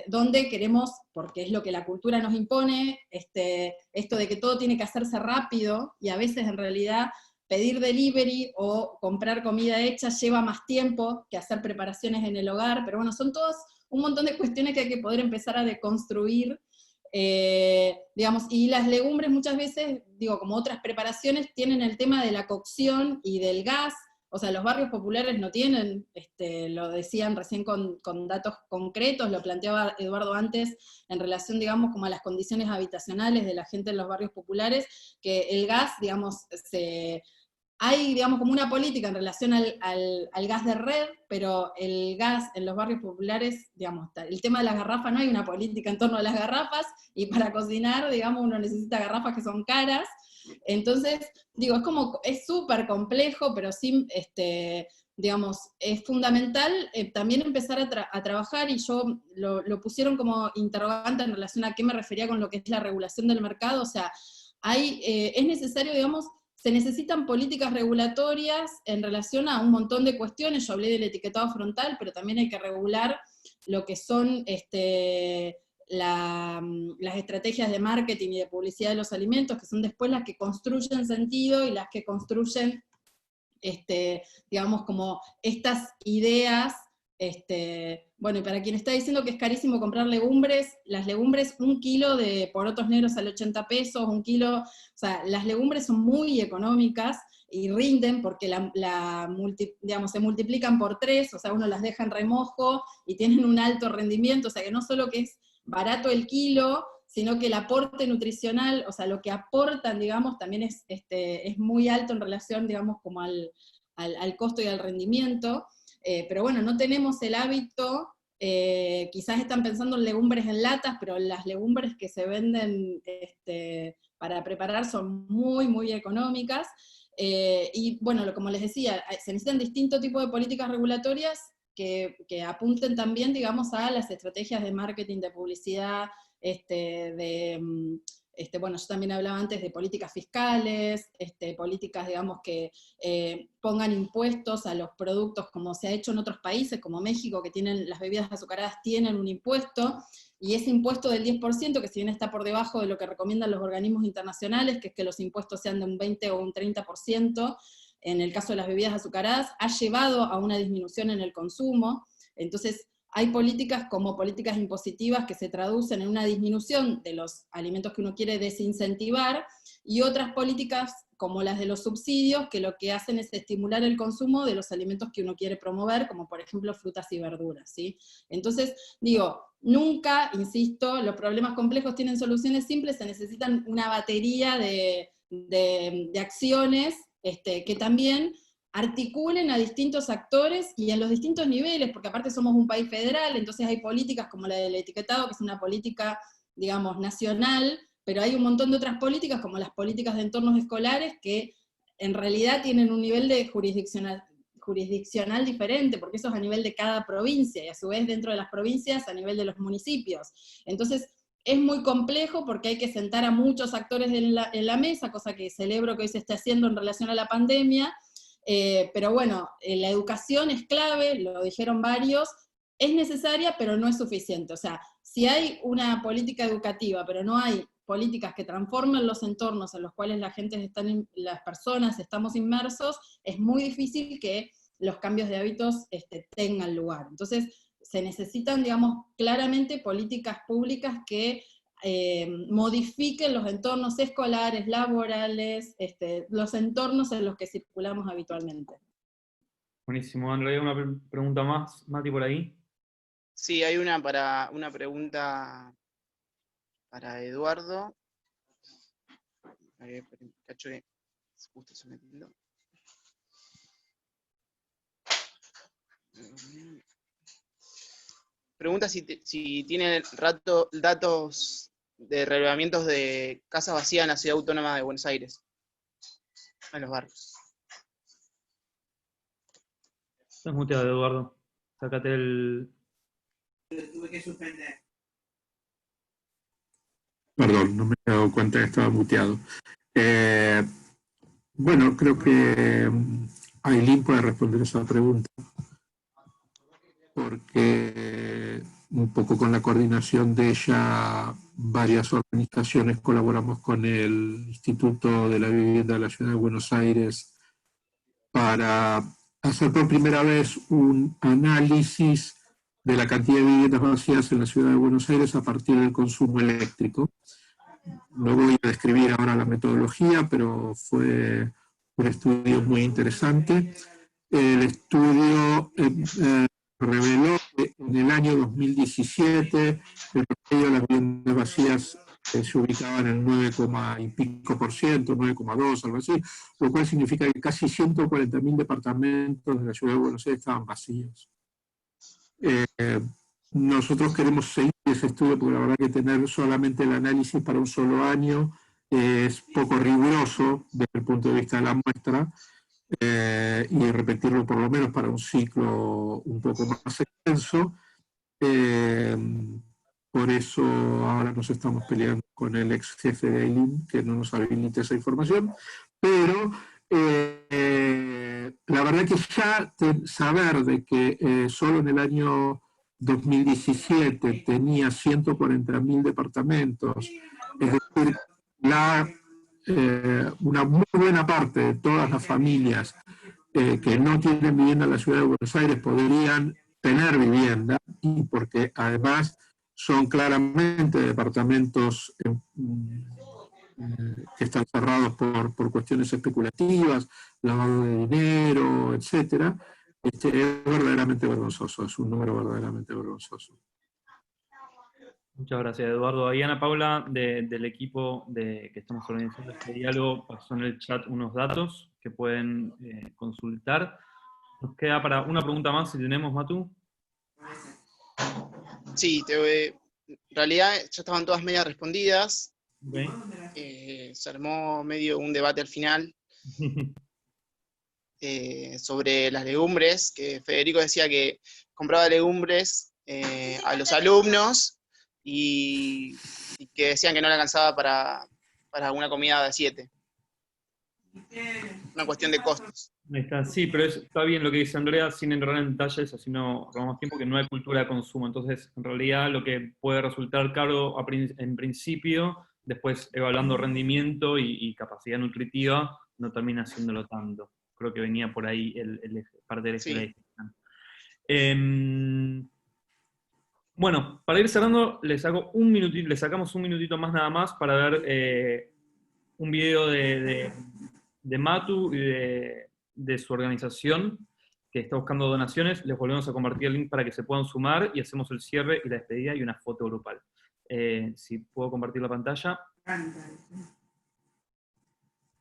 donde queremos, porque es lo que la cultura nos impone, esto de que todo tiene que hacerse rápido, y a veces en realidad pedir delivery o comprar comida hecha lleva más tiempo que hacer preparaciones en el hogar, pero bueno, son todas un montón de cuestiones que hay que poder empezar a deconstruir, digamos, y las legumbres muchas veces, digo, como otras preparaciones, tienen el tema de la cocción y del gas. O sea, los barrios populares no tienen, lo decían recién con datos concretos, lo planteaba Eduardo antes, en relación, digamos, como a las condiciones habitacionales de la gente en los barrios populares, que el gas, digamos, hay, digamos, como una política en relación al gas de red, pero el gas en los barrios populares, digamos, el tema de las garrafas, no hay una política en torno a las garrafas, y para cocinar, digamos, uno necesita garrafas que son caras. Entonces, digo, es súper complejo, pero sí, digamos, es fundamental también empezar a trabajar, y yo lo pusieron como interrogante en relación a qué me refería con lo que es la regulación del mercado. O sea, es necesario, digamos, se necesitan políticas regulatorias en relación a un montón de cuestiones. Yo hablé del etiquetado frontal, pero también hay que regular lo que son las estrategias de marketing y de publicidad de los alimentos, que son después las que construyen sentido y las que construyen, digamos, como estas ideas. Bueno, y para quien está diciendo que es carísimo comprar legumbres, las legumbres, 1 kilo de porotos negros sale 80 pesos, 1 kilo, o sea, las legumbres son muy económicas y rinden porque digamos, se multiplican por 3, o sea, uno las deja en remojo y tienen un alto rendimiento, o sea, que no solo que es barato el kilo, sino que el aporte nutricional, o sea, lo que aportan, digamos, también es muy alto en relación, digamos, como al costo y al rendimiento. Pero bueno, no tenemos el hábito, quizás están pensando en legumbres en latas, pero las legumbres que se venden para preparar son muy, muy económicas. Y bueno, como les decía, se necesitan distintos tipos de políticas regulatorias que apunten también, digamos, a las estrategias de marketing, de publicidad, bueno, yo también hablaba antes de políticas fiscales, políticas, digamos, que pongan impuestos a los productos, como se ha hecho en otros países, como México, que tienen las bebidas azucaradas, tienen un impuesto, y ese impuesto del 10%, que si bien está por debajo de lo que recomiendan los organismos internacionales, que es que los impuestos sean de un 20 o un 30%, en el caso de las bebidas azucaradas, ha llevado a una disminución en el consumo. Entonces, hay políticas como políticas impositivas que se traducen en una disminución de los alimentos que uno quiere desincentivar, y otras políticas como las de los subsidios, que lo que hacen es estimular el consumo de los alimentos que uno quiere promover, como por ejemplo frutas y verduras, ¿sí? Entonces, digo, nunca, insisto, los problemas complejos tienen soluciones simples, se necesitan una batería de acciones que también articulen a distintos actores y en los distintos niveles, porque aparte somos un país federal, entonces hay políticas como la del etiquetado, que es una política, digamos, nacional, pero hay un montón de otras políticas, como las políticas de entornos escolares, que en realidad tienen un nivel de jurisdiccional diferente, porque eso es a nivel de cada provincia, y a su vez dentro de las provincias a nivel de los municipios. Entonces, es muy complejo porque hay que sentar a muchos actores en la mesa, cosa que celebro que hoy se esté haciendo en relación a la pandemia. Pero bueno, la educación es clave, lo dijeron varios, es necesaria, pero no es suficiente. O sea, si hay una política educativa, pero no hay políticas que transformen los entornos en los cuales las personas estamos inmersos, es muy difícil que los cambios de hábitos tengan lugar. Entonces, se necesitan, digamos, claramente políticas públicas que modifiquen los entornos escolares, laborales, los entornos en los que circulamos habitualmente. Buenísimo, Andrea, ¿hay una pregunta más, Mati, por ahí? Sí, hay una pregunta para Eduardo. A ver, cacho que justo se me tildó. Pregunta si tiene datos de relevamientos de casas vacías en la Ciudad Autónoma de Buenos Aires, en los barrios. Estás muteado, Eduardo. Sácate el... Tuve que suspender. Perdón, no me he dado cuenta que estaba muteado. Bueno, creo que Ailín puede responder esa pregunta, porque un poco con la coordinación de ella, varias organizaciones colaboramos con el Instituto de la Vivienda de la Ciudad de Buenos Aires para hacer por primera vez un análisis de la cantidad de viviendas vacías en la Ciudad de Buenos Aires a partir del consumo eléctrico. No voy a describir ahora la metodología, pero fue un estudio muy interesante. El estudio reveló que en el año 2017 el promedio de las viviendas vacías se ubicaban en el 9, y pico por ciento, 9,2, algo así, lo cual significa que casi 140.000 departamentos de la Ciudad de Buenos Aires estaban vacíos. Nosotros queremos seguir ese estudio porque la verdad que tener solamente el análisis para un solo año es poco riguroso desde el punto de vista de la muestra, y repetirlo por lo menos para un ciclo un poco más extenso. Por eso ahora nos estamos peleando con el ex jefe de Ailín, que no nos habilita esa información, pero la verdad que ya saber de que solo en el año 2017 tenía 140.000 departamentos, es decir, una muy buena parte de todas las familias que no tienen vivienda en la Ciudad de Buenos Aires podrían tener vivienda, y porque además son claramente departamentos que están cerrados por cuestiones especulativas, lavado de dinero, etc. Es verdaderamente vergonzoso, es un número verdaderamente vergonzoso. Muchas gracias, Eduardo. Ahí Ana Paula, del equipo que estamos organizando este diálogo, pasó en el chat unos datos que pueden consultar. Nos queda para una pregunta más, si tenemos, Matu. Sí, en realidad ya estaban todas medias respondidas. Okay. Se armó medio un debate al final sobre las legumbres, que Federico decía que compraba legumbres a los alumnos y que decían que no le alcanzaba para una comida de 7. Una cuestión de costos. Ahí está, sí, pero está bien lo que dice Andrea, sin entrar en detalles, así no robamos tiempo, que no hay cultura de consumo. Entonces, en realidad, lo que puede resultar caro en principio, después evaluando rendimiento y capacidad nutritiva, no termina haciéndolo tanto. Creo que venía por ahí parte del eje de la discusión. Bueno, para ir cerrando, les sacamos un minutito más nada más para ver un video de Matu y de su organización, que está buscando donaciones. Les volvemos a compartir el link para que se puedan sumar y hacemos el cierre y la despedida y una foto grupal. Si puedo compartir la pantalla.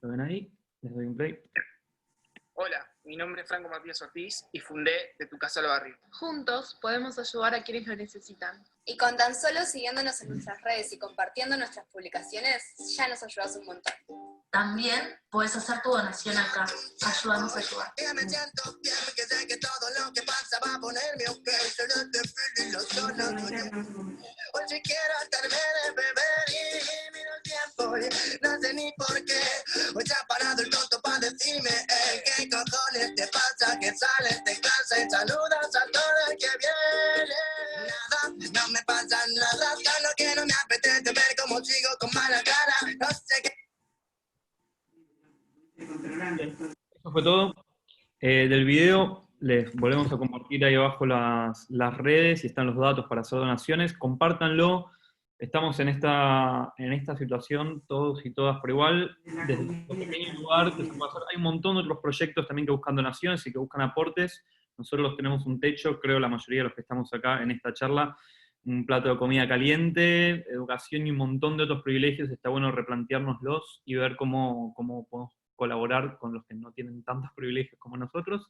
¿Lo ven ahí? Les doy un play. Hola, mi nombre es Franco Matías Ortiz y fundé De Tu Casa al Barrio. Juntos podemos ayudar a quienes lo necesitan. Y con tan solo siguiéndonos en nuestras redes y compartiendo nuestras publicaciones, ya nos ayudas un montón. También puedes hacer tu donación acá. Ayúdanos a ayudar. Me siento bien, que sé que todo lo que pasa va a ponerme ok. Solo te feel y lo solo hoy si quiero estarme de beber y miro el tiempo, no sé ni por qué. Hoy se ha parado el tonto para decirme, ¿qué cojones te pasa? Que sales de casa y saludas a todo el que viene. Nada, no me pasa nada, solo que no me apetece ver cómo sigo con mala cara. No sé qué. Eso fue todo. Del video les volvemos a compartir ahí abajo las redes y están los datos para hacer donaciones. Compártanlo. Estamos en esta situación todos y todas por igual. Desde un pequeño lugar que se puede hacer. Hay un montón de otros proyectos también que buscan donaciones y que buscan aportes. Nosotros tenemos un techo, creo la mayoría de los que estamos acá en esta charla, un plato de comida caliente, educación y un montón de otros privilegios. Está bueno replanteárnoslos y ver cómo podemos colaborar con los que no tienen tantos privilegios como nosotros.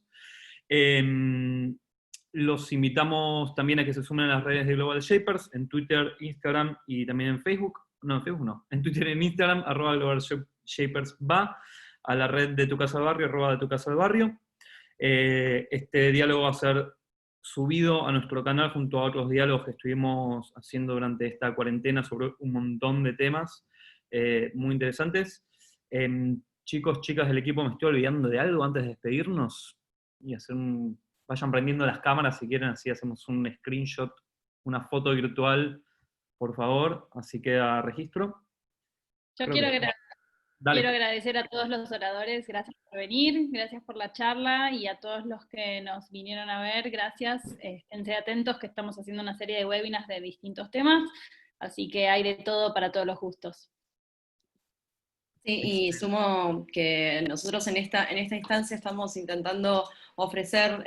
Los invitamos también a que se sumen a las redes de Global Shapers, en Twitter, Instagram y también en Facebook. No, en Facebook no. En Twitter y en Instagram, @GlobalShapers va, a la red de Tu Casa al Barrio, @de Tu Casa al Barrio. Este diálogo va a ser subido a nuestro canal junto a otros diálogos que estuvimos haciendo durante esta cuarentena sobre un montón de temas muy interesantes. chicos, chicas del equipo, ¿me estoy olvidando de algo antes de despedirnos? Y vayan prendiendo las cámaras si quieren, así hacemos un screenshot, una foto virtual, por favor, así queda registro. Yo Creo quiero, que- Dale. quiero agradecer a todos los oradores, gracias por venir, gracias por la charla, y a todos los que nos vinieron a ver, gracias. Esténse atentos que estamos haciendo una serie de webinars de distintos temas, así que hay de todo para todos los gustos. Sí, y sumo que nosotros en esta instancia estamos intentando ofrecer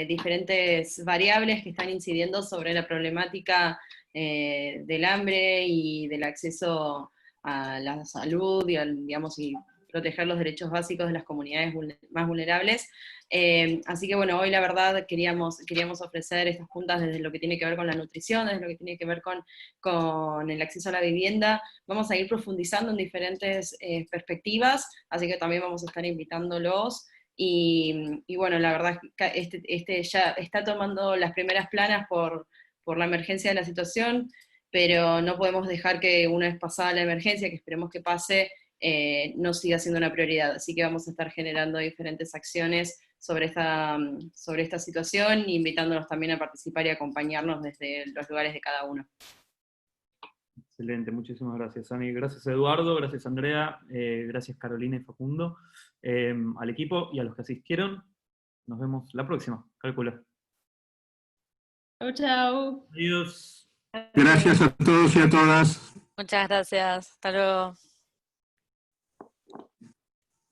diferentes variables que están incidiendo sobre la problemática del hambre y del acceso a la salud y, digamos, y proteger los derechos básicos de las comunidades más vulnerables. Así que bueno, hoy la verdad queríamos ofrecer estas juntas desde lo que tiene que ver con la nutrición, desde lo que tiene que ver con el acceso a la vivienda. Vamos a ir profundizando en diferentes perspectivas, así que también vamos a estar invitándolos. Y bueno, la verdad es que este ya está tomando las primeras planas por la emergencia de la situación, pero no podemos dejar que una vez pasada la emergencia, que esperemos que pase, no siga siendo una prioridad. Así que vamos a estar generando diferentes acciones sobre esta situación, invitándonos también a participar y acompañarnos desde los lugares de cada uno. Excelente, muchísimas gracias, Ani. Gracias, Eduardo, gracias, Andrea, gracias, Carolina y Facundo, al equipo y a los que asistieron. Nos vemos la próxima, calculo. Chau, chau. Adiós. Gracias a todos y a todas. Muchas gracias. Hasta luego.